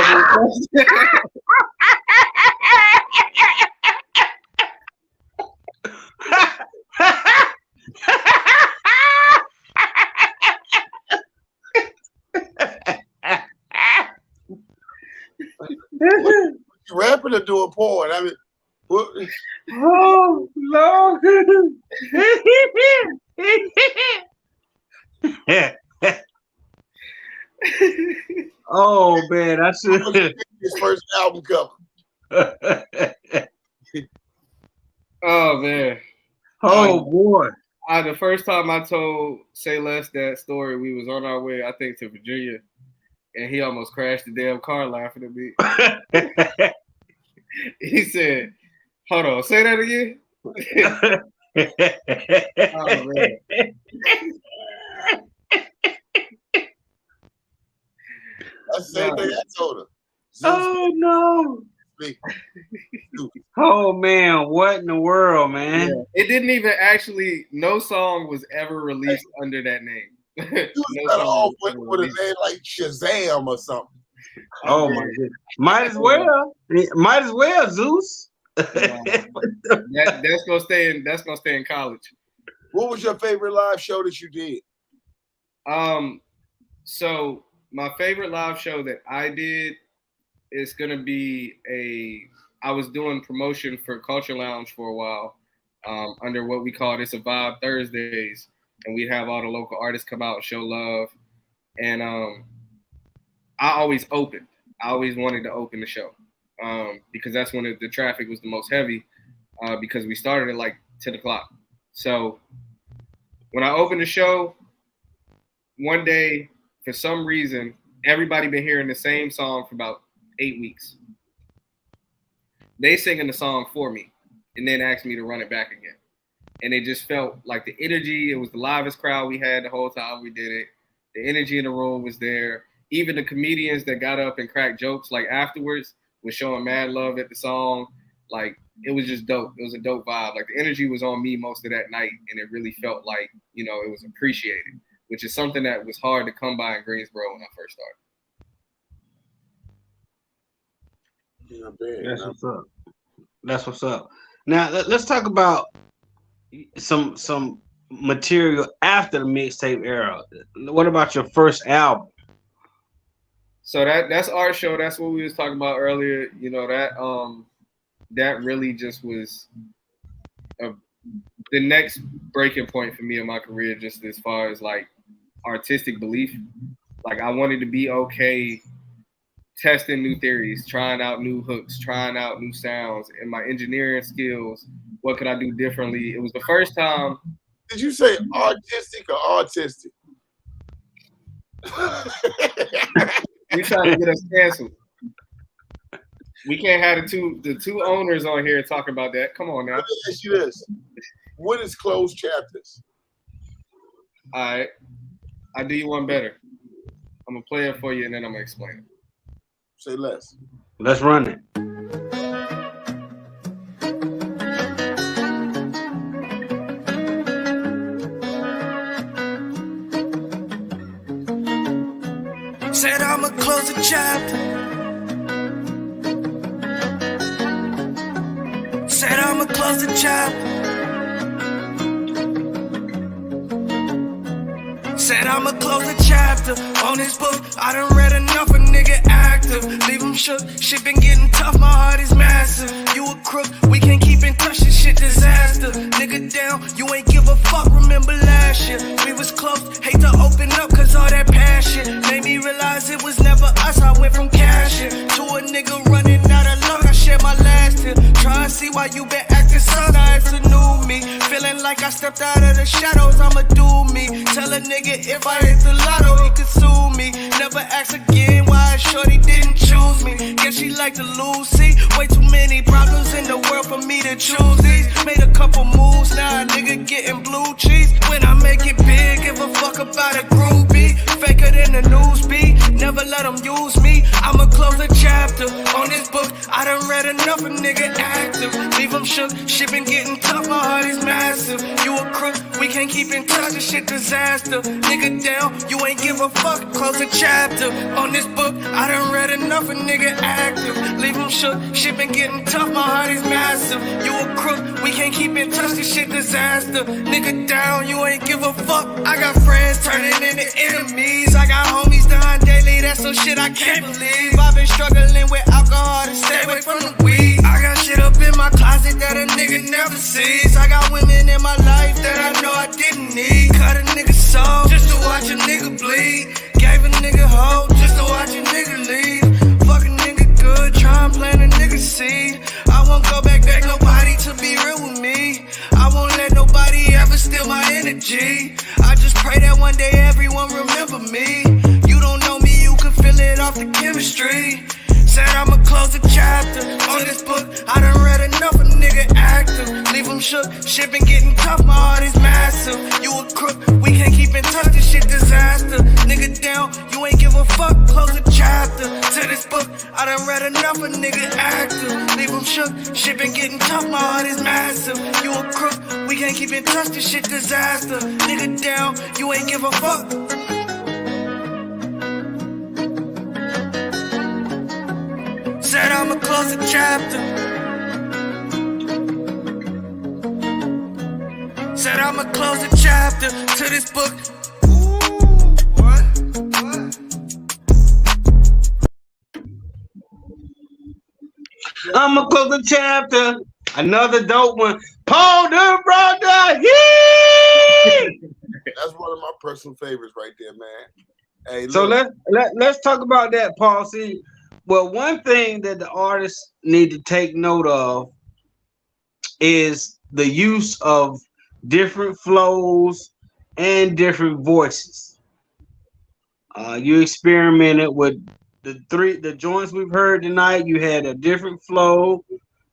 You rapping or doing porn? I mean, what? Oh Lord! Oh man, I should. His first album cover. Oh man. Oh boy. The first time I told Say Less that story, we was on our way, I think, to Virginia, and he almost crashed the damn car laughing at me. He said, "Hold on, say that again." Oh man. That's the same thing I told her. Oh no. Oh man, what in the world, man? Yeah. It didn't even actually, no song was ever released under that name. You was better off with a name like Shazam or something. Oh my goodness. Might as well, Zeus. That's gonna stay in college. What was your favorite live show that you did? So my favorite live show that I did is gonna be I was doing promotion for Culture Lounge for a while, under what we call It's a Vibe Thursdays, and we'd have all the local artists come out and show love. And I always opened. I always wanted to open the show, because that's when the traffic was the most heavy, because we started at like 10 o'clock. So when I opened the show, one day, for some reason, everybody been hearing the same song for about 8 weeks. They singing the song for me and then asked me to run it back again. And it just felt like the energy, it was the livest crowd we had the whole time we did it. The energy in the room was there. Even the comedians that got up and cracked jokes like afterwards was showing mad love at the song. Like, it was just dope. It was a dope vibe. Like, the energy was on me most of that night, and it really felt like, it was appreciated, which is something that was hard to come by in Greensboro when I first started. That's what's up. That's what's up. Now let's talk about some material after the mixtape era. What about your first album? So that's our show. That's what we was talking about earlier. That really just was the next breaking point for me in my career, just as far as like artistic belief. Like, I wanted to be okay testing new theories, trying out new hooks, trying out new sounds, and my engineering skills. What could I do differently? It was the first time. Did you say artistic or autistic? You trying to get us canceled? We can't have the two owners on here talking about that. Come on now. Let me ask you this: what is closed chapters? All right, I'll do you one better. I'm gonna play it for you and then I'm gonna explain it. Say less. Let's run it. Said I'ma close the chapter. Said I'ma close the chapter. Said I'ma close the chapter on this book. I done read enough, a nigga active. Leave him shook, shit been getting tough, my heart is massive. You a crook, we can't keep in touch, this shit disaster. Nigga down, you last year. We was close, hate to open up cause all that passion made me realize it was never us. I went from cashing to a nigga running out of luck. I shed my last tear, try to see why you been acting son. I it's a new me, feeling like I stepped out of the shadows. I'ma do me, tell a nigga if I hit the lotto he could sue me. Never ask again why shorty didn't choose me. Guess she like to lose, see, way too many problems in the world for me to choose these. Made a couple moves, now a nigga getting blue cheese. When I make it big, give a fuck about a groupie. Faker than the news beat, never let them use me. I'ma close a chapter on this book. I done read enough of nigga active. Leave them shook, shit been getting tough, my heart is massive. You a crook, we can't keep in touch, this shit disaster. Nigga down, you ain't give a fuck, close a chapter on this book. I done read enough of nigga active. Leave them shook, shit been getting tough, my heart is massive. You a crook, we can't keep in touch, this shit disaster. Nigga down, you ain't give a fuck. I got friends turning into enemies. I got homies dying daily, that's some shit I can't believe. I've been struggling with alcohol to stay away from the weed. I got shit up in my closet that a nigga never sees. I got women in my life that I know I didn't need. Cut a nigga soul just to watch a nigga bleed. Gave a nigga hope just to watch a nigga leave. Fuck a nigga good, try and plant a nigga seed. I won't go back, beg nobody to be real with me. I won't let nobody ever steal my energy. I just pray that one day everyone remember me. You don't know me, you can feel it off the chemistry. Said I'ma close the chapter on this book. I done read enough of nigga active. Leave them shook, shit been getting tough, my heart is massive. You a crook, we can't keep in touch, this shit disaster. Nigga down, you ain't give a fuck, close the chapter to this book. I done read enough of nigga active. Leave them shook, shit been getting tough, my heart is massive. You a crook, we can't keep in touch, this shit disaster. Nigga down, you ain't give a fuck. Said I'ma close the chapter. Said I'ma close the chapter to this book. What? I'ma close the chapter. Another dope one. Paul the brother. Yee! That's one of my personal favorites right there, man. Hey, So look, let's talk about that, Paul. See, well, one thing that the artists need to take note of is the use of different flows and different voices. You experimented with the joints we've heard tonight. You had a different flow,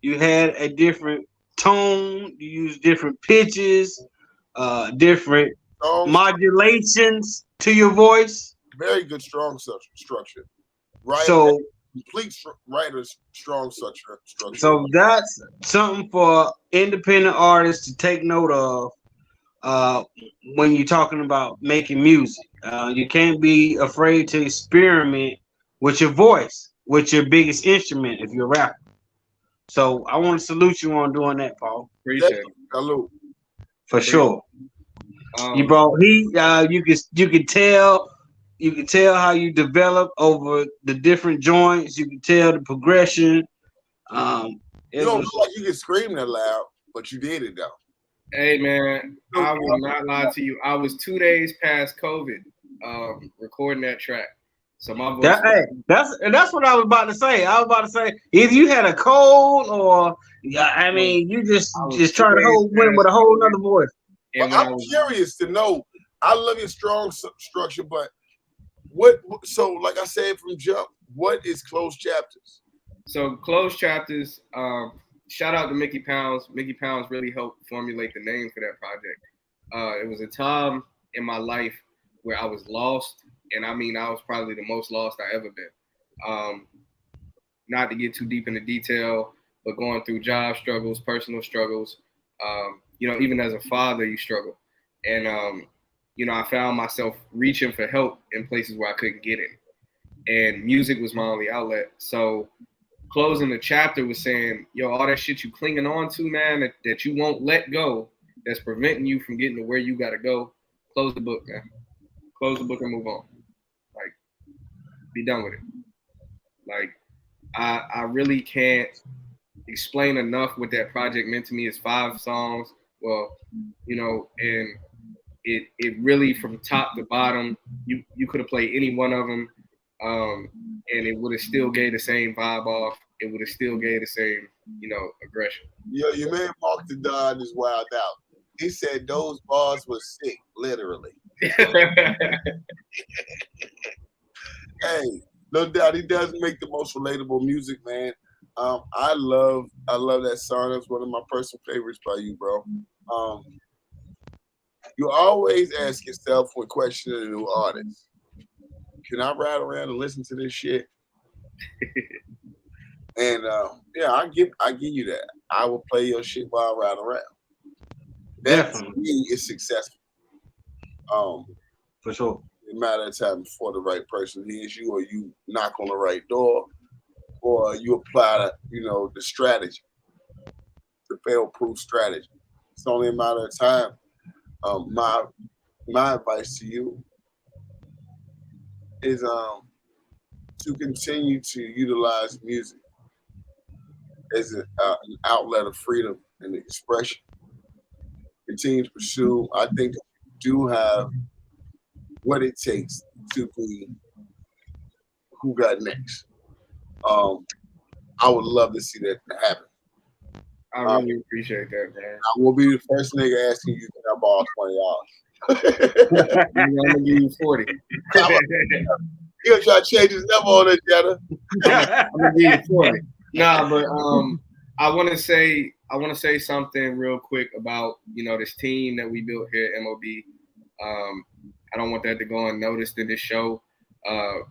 you had a different tone, you used different pitches, different strong, modulations to your voice. very good, strong structure. Right. So Complete writer's strong structure. So that's something for independent artists to take note of when you're talking about making music. You can't be afraid to experiment with your voice, with your biggest instrument if you're a rapper. So I want to salute you on doing that, Paul. Appreciate it. Salute. For sure. Um, You brought heat. You can tell how you develop over the different joints. You can tell the progression. You don't look like you can scream that loud, but you did it though. Hey man, I will not lie to you. I was 2 days past COVID, recording that track. So my voice. That's what I was about to say. I was about to say either you had a cold or I mean you just trying to win with a whole nother voice. But I'm curious to know. I love your strong structure, but what? So like I said from jump, what is closed chapters? So closed chapters. Shout out to Mickey Pounds. Mickey Pounds really helped formulate the name for that project. It was a time in my life where I was lost, and I mean I was probably the most lost I ever been. Not to get too deep into detail, but going through job struggles, personal struggles. Even as a father, you struggle, and I found myself reaching for help in places where I couldn't get it, and music was my only outlet. So closing the chapter was saying, yo, all that shit you clinging on to, man, that you won't let go, that's preventing you from getting to where you got to go, close the book, man. Close the book and move on. Like, be done with it. Like, I really can't explain enough what that project meant to me. It's 5 songs. Well, and it really from top to bottom, you could have played any one of them, and it would have still gave the same vibe off. It would have still gave the same, aggression. Yo, your man Mark the Don is wild out. He said those bars were sick, literally. Hey, no doubt he does make the most relatable music, man. I love that song. That's one of my personal favorites by you, bro. You always ask yourself when questioning a new artist, can I ride around and listen to this shit? And yeah, I give you that. I will play your shit while I ride around. That to me is successful. For sure. It matter of time before the right person hears you, or you knock on the right door, or you apply the strategy, the fail-proof strategy. It's only a matter of time. My advice to you is to continue to utilize music as an outlet of freedom and expression. Continue to pursue. I think you do have what it takes to be who got next. I would love to see that happen. I really appreciate that, man. I will be the first nigga asking you to borrow $20. I'm gonna give you 40. You gonna try to change his number on that, Jetta? I'm gonna give you 40. Nah, but I want to say something real quick about this team that we built here at MOB. I don't want that to go unnoticed in this show.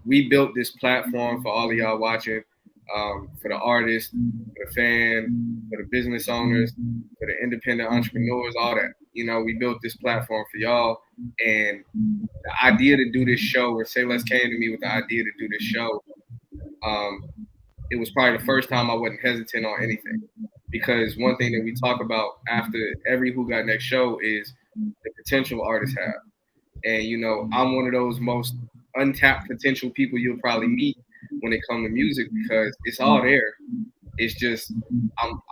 We built this platform for all of y'all watching, for the artists, for the fan, for the business owners, for the independent entrepreneurs, all that. We built this platform for y'all. And the idea to do this show, or Say Less came to me with the idea to do this show, it was probably the first time I wasn't hesitant on anything. Because one thing that we talk about after every Who Got Next show is the potential artists have. And, I'm one of those most untapped potential people you'll probably meet when it comes to music, because it's all there. It's just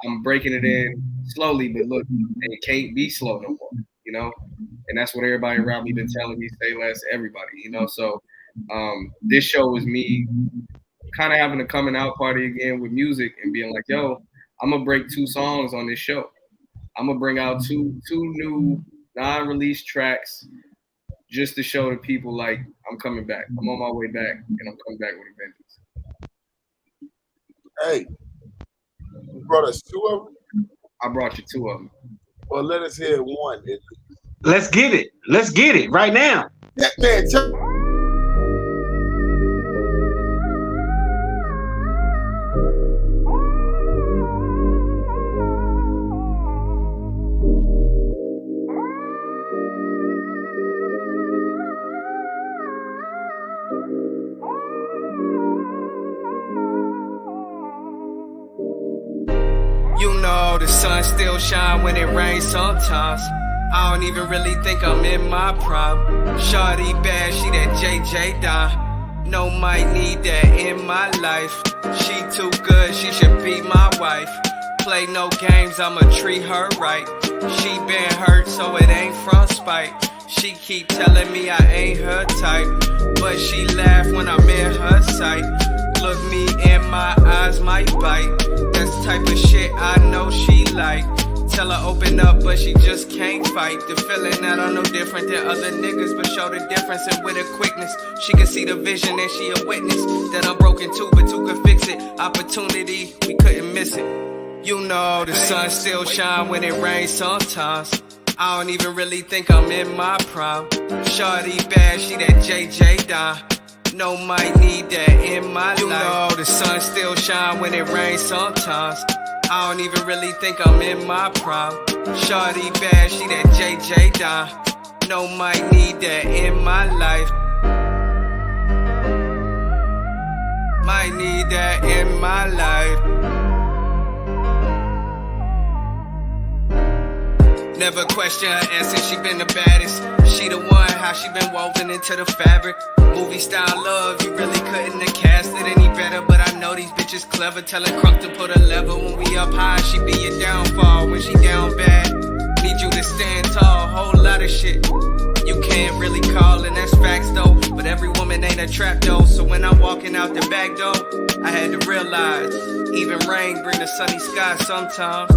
I'm breaking it in slowly, but look, it can't be slow no more, And that's what everybody around me been telling me, say less, everybody, So this show was me kind of having a coming out party again with music and being like, yo, I'm gonna break 2 songs on this show. I'm gonna bring out two new non-released tracks just to show the people like I'm coming back. I'm on my way back, and I'm coming back with a vengeance. Hey, you brought us 2 of them? I brought you 2 of them. Well, let us hear one. Let's get it. Let's get it right now. That man, The sun still shine when it rains sometimes. I don't even really think I'm in my prime. Shawty bad, she that JJ Don. No, might need that in my life. She too good, she should be my wife. Play no games, I'ma treat her right. She been hurt, so it ain't from spite. She keep telling me I ain't her type, but she laugh when I'm in her sight. Look me in my eyes, might bite. That's the type of shit I know she like. Tell her open up, but she just can't fight. The feeling that I'm no different than other niggas, but show the difference and with a quickness. She can see the vision and she a witness that I'm broken too, but two could fix it. Opportunity, we couldn't miss it. The sun still shine when it rains sometimes. I don't even really think I'm in my prime. Shawty bad, she that JJ Don. No, might need that in my life. The sun still shine when it rains sometimes. I don't even really think I'm in my prime. Shawty bad, she that JJ Don. No, might need that in my life. Might need that in my life. Never question her answer, she been the baddest. She the one, how she been woven into the fabric. Movie style love, you really couldn't have cast it any better. But I know these bitches clever, telling Crunk to put a lever. When we up high, she be your downfall. When she down bad, need you to stand tall, whole lot of shit you can't really call, and that's facts though. But every woman ain't a trap though. So when I'm walking out the back door, I had to realize even rain bring the sunny sky sometimes.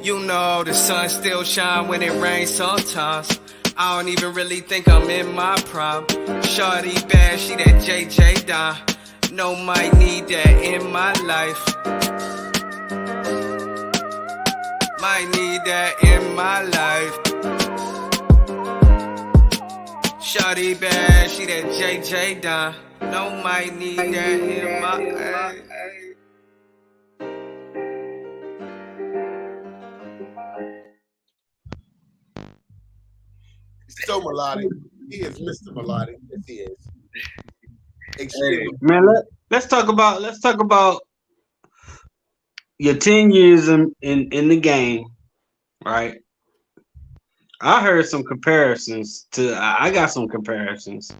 You know the sun still shine when it rains sometimes. I don't even really think I'm in my prime. Shorty bad, she that JJ Don. No, might need that in my life. Might need that in my life. Shorty bad, she that JJ Don. No, might need that in my life. So melodic. He is Mr. Melodic. Yes, he is. Extremely. Man, let's talk about your 10 years in the game, right? I heard some comparisons I got some comparisons.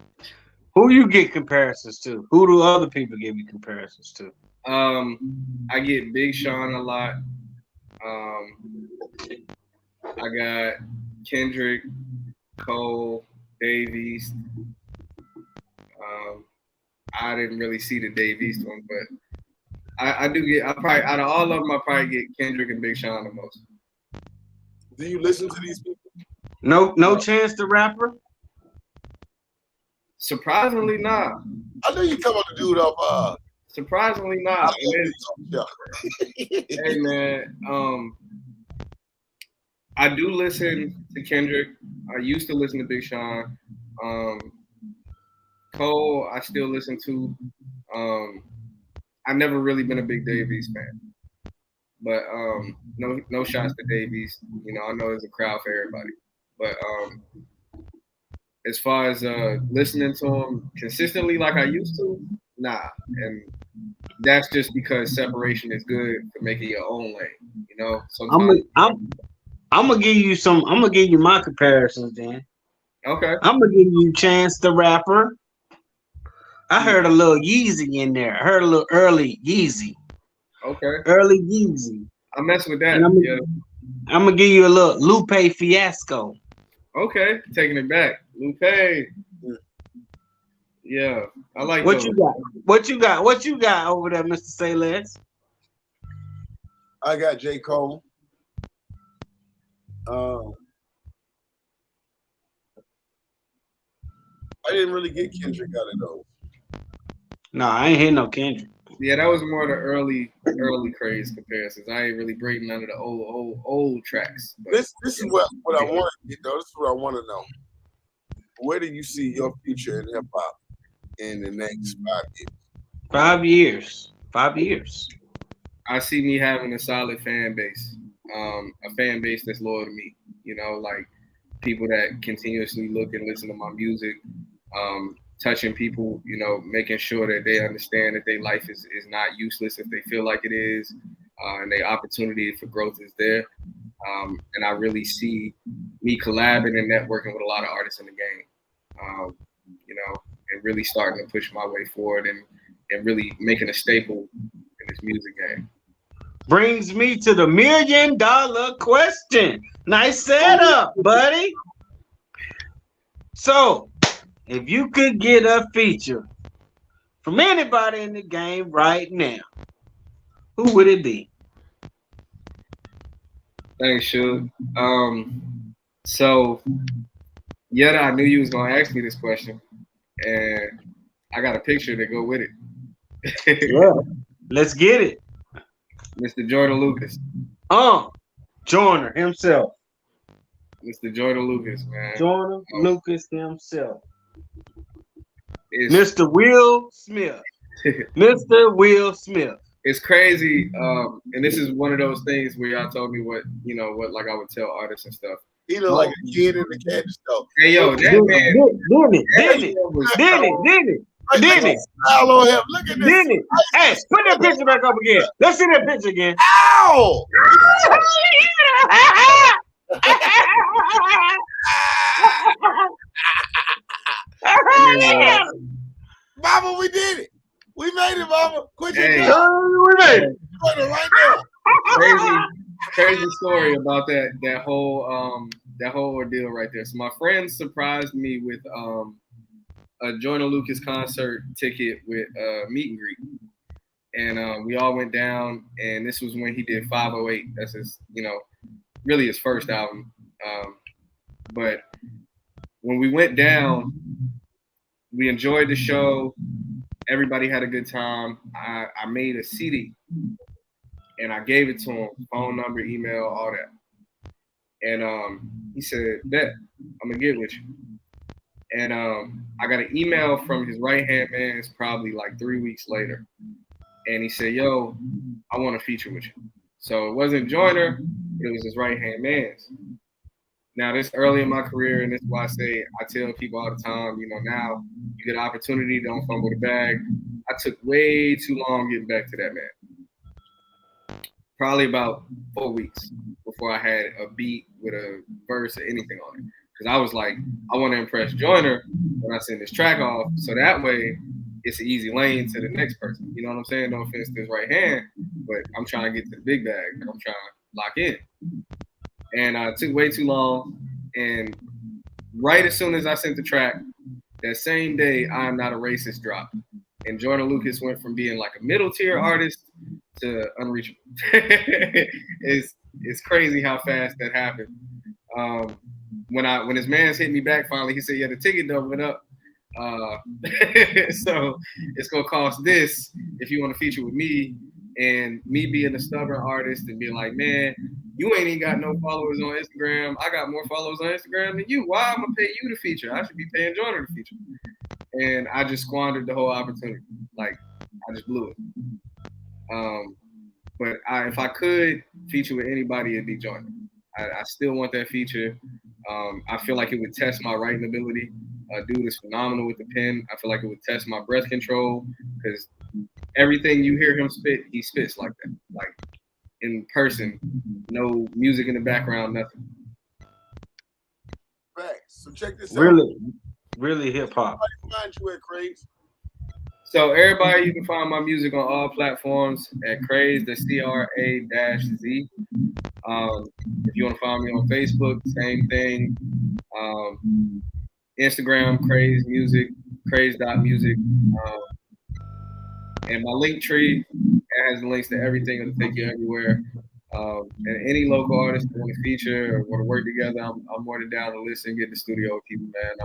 Who you get comparisons to? Who do other people give you comparisons to? I get Big Sean a lot. I got Kendrick, Cole, Davies. I didn't really see the Davies one, but I do get. I probably out of all of them, I probably get Kendrick and Big Sean the most. Do you listen to these people? No Chance the Rapper? Surprisingly, not. I know you come on the dude up. Surprisingly, not. Hey man, I do listen to Kendrick. I used to listen to Big Sean. Cole, I still listen to. I've never really been a big Davies fan, but no shots to Davies. You know, I know there's a crowd for everybody, but as far as listening to him consistently like I used to, nah. And that's just because separation is good for making your own lane. You know, sometimes I'm gonna give you some. I'm gonna give you my comparisons then. Okay. I'm gonna give you Chance the Rapper. I heard a little Yeezy in there. I heard a little early Yeezy. Okay. Early Yeezy. I mess with that. I'm gonna give you a little Lupe Fiasco. Okay, taking it back. Lupe. Yeah, I like what those. you got. What you got over there, Mr. Say Less? I got J. Cole. I didn't really get Kendrick out of those. No, I ain't hear no Kendrick. Yeah, that was more the early craze comparisons. I ain't really bring none of the old tracks. This is what I want to get though. This is what I want to know. Where do you see your future in hip hop in the next 5 years? 5 years. 5 years. I see me having a solid fan base. A fan base that's loyal to me. You know, like people that continuously look and listen to my music. Touching people, you know, making sure that they understand that their life is not useless if they feel like it is, and their opportunity for growth is there. And I really see me collabing and networking with a lot of artists in the game, you know, and really starting to push my way forward and really making a staple in this music game. Brings me to the $1 million question. Nice setup, buddy. So, if you could get a feature from anybody in the game right now, who would it be? Thanks, Shug. So, Yetta, I knew you was gonna ask me this question, and I got a picture to go with it. Yeah, let's get it. Mr. Jordan Lucas. Joyner himself. Mr. Jordan Lucas, man. Jordan Lucas himself. It's, Mr. Will Smith. Mr. Will Smith. It's crazy, and this is one of those things where y'all told me what like I would tell artists and stuff. He look like a kid in the candy store. Hey yo, that man. Did it. Smile on him. Look at this. Did it. Hey, put that picture back up again. Let's see that picture again. Ow! Mama, we did it. We made it, mama. Quit your Hey. job. We made it. Quit it right now. Crazy story about that whole ordeal right there. So my friend surprised me with a Joyner Lucas concert ticket with meet and greet, and we all went down. And this was when he did 508. That's his, really his first album. But when we went down, we enjoyed the show. Everybody had a good time. I made a CD. And I gave it to him, phone number, email, all that. And he said, bet, I'm gonna get with you. And I got an email from his right-hand man, it's probably like 3 weeks later. And he said, yo, I want to feature with you. So it wasn't Joyner, it was his right-hand man's. Now, this early in my career, and this is why I tell people all the time, now you get an opportunity, don't fumble the bag. I took way too long getting back to that man. Probably about 4 weeks before I had a beat with a verse or anything on it. Because I was like, I want to impress Joyner when I send this track off. So that way, it's an easy lane to the next person. You know what I'm saying? No offense to his right hand, but I'm trying to get to the big bag. I'm trying to lock in. And it took way too long. And right as soon as I sent the track, that same day, I Am Not a Racist dropped. And Joyner Lucas went from being like a middle tier artist to unreachable. It's crazy how fast that happened. When his man's hit me back finally, he said, yeah, the ticket done went up. So it's gonna cost this if you want to feature with me. And me being a stubborn artist and being like, man, you ain't even got no followers on Instagram. I got more followers on Instagram than you. Why I'm gonna pay you to feature? I should be paying Joyner to feature. And I just squandered the whole opportunity. Like, I just blew it. But if I could feature with anybody, it'd be Joyner. I still want that feature. I feel like it would test my writing ability. Dude is phenomenal with the pen. I feel like it would test my breath control because everything you hear him spit, he spits like that. Like in person, no music in the background, nothing. Right. So check this out. Really hip hop. Find you at Cra-Z. So everybody, you can find my music on all platforms at Cra-Z, that's CRA-Z. If you want to find me on Facebook, same thing. Instagram, Cra-Z Music, Cra-Z.music. And my link tree has links to everything. It'll take you everywhere. And any local artist that want to feature or want to work together, I'm more than down to listen, get in the studio with people, man.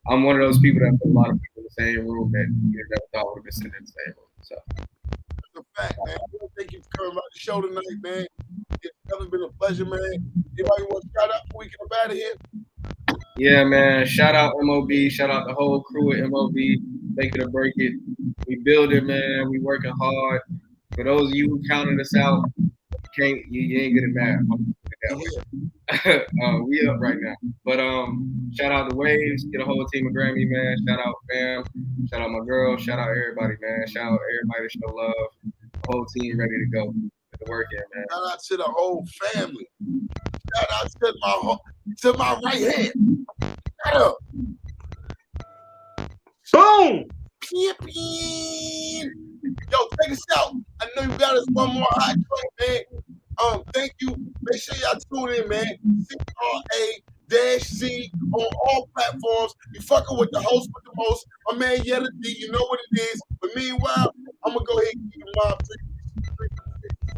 I'm one of those people that put a lot of people in the same room that you never thought would have been sitting in the same room. So that's a fact, man. Thank you for coming by the show tonight, man. It's never been a pleasure, man. Anybody want to shout out before we get up out of here? Yeah, man. Shout out MOB. Shout out the whole crew at MOB. Make it or break it. We build it, man. We working hard. For those of you who counted us out, you ain't getting mad. We up right now. But shout out the Waves, get a whole team of Grammy, man. Shout out fam, shout out my girl, shout out everybody, man. Shout out everybody to show love. The whole team ready to go. Get the work in, man. Shout out to the whole family. Shout out to my right hand. Shut up. Boom! Yo, check us out. I know you got us one more hot joint, man. Thank you. Make sure y'all tune in, man. CRA-Z on all platforms. You fucking with the host with the most. My man Yella D, you know what it is. But meanwhile, I'm gonna go ahead and keep my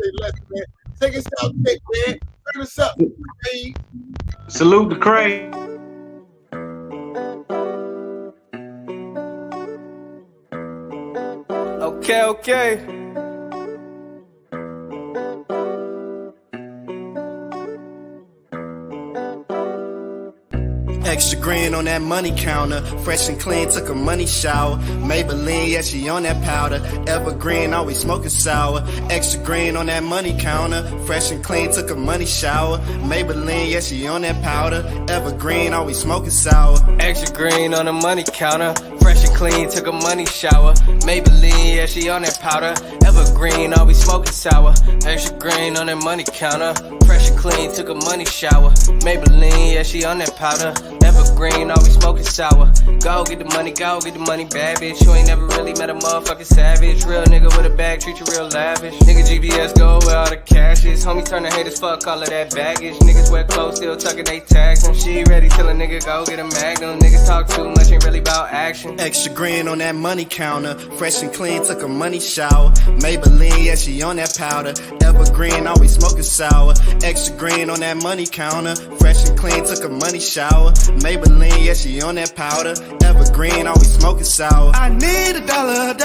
say less, man. Take us out, man. Turn us up. Hey. Salute the Cra-Z. Okay. Extra green on that money counter. Fresh and clean, took a money shower. Maybelline, yeah, she on that powder. Evergreen, always smoking sour. Extra green on that money counter. Fresh and clean, took a money shower. Maybelline, yeah, she on that powder. Evergreen, always smoking sour. Extra green on the money counter. Fresh and clean, took a money shower. Maybelline, yeah, she on that powder. Evergreen, always smoking sour. Extra green on that money counter. Fresh and clean, took a money shower. Maybelline, yeah, she on that powder. Evergreen, always smoking sour. Go get the money, bad bitch. You ain't never really met a motherfucking savage. Real nigga with a bag, treat you real lavish. Nigga GPS go where all the cash is. Homie turn the haters, fuck all of that baggage. Niggas wear clothes, still tucking they tags. And she ready till a nigga go get a magnum. Niggas talk too much, ain't really about action. Extra green on that money counter. Fresh and clean, took a money shower. Maybelline, yeah, she on that powder. Evergreen, always smoking sour. Extra green on that money counter. Fresh and clean, took a money shower. Maybelline, yeah, she on that powder. Evergreen, always smoking sour. I need a dollar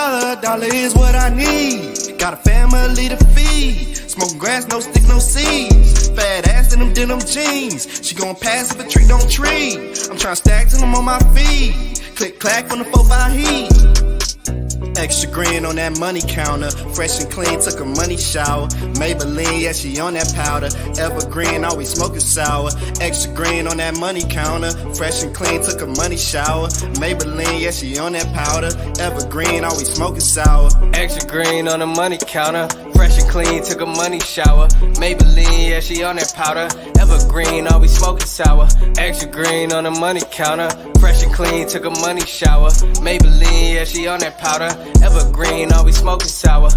is what I need. Got a family to feed. Smoking grass, no stick, no seeds. Fat ass in them denim jeans. She gon' pass if a tree don't treat. I'm tryna stack till I'm on my feet. Click clack on the 4x heat. Extra green on that money counter. Fresh and clean, took a money shower. Maybelline, yeah, she on that powder. Evergreen, always smoking sour. Extra green on that money counter. Fresh and clean, took a money shower. Maybelline, yeah, she on that powder. Evergreen, always smoking sour. Extra green on the money counter. Fresh and clean, took a money shower. Maybelline, yeah, she on that powder. Evergreen, always smoking sour. Extra green on the money counter. Fresh and clean, took a money shower. Maybelline, yeah, she on that powder. Evergreen, always smoking sour.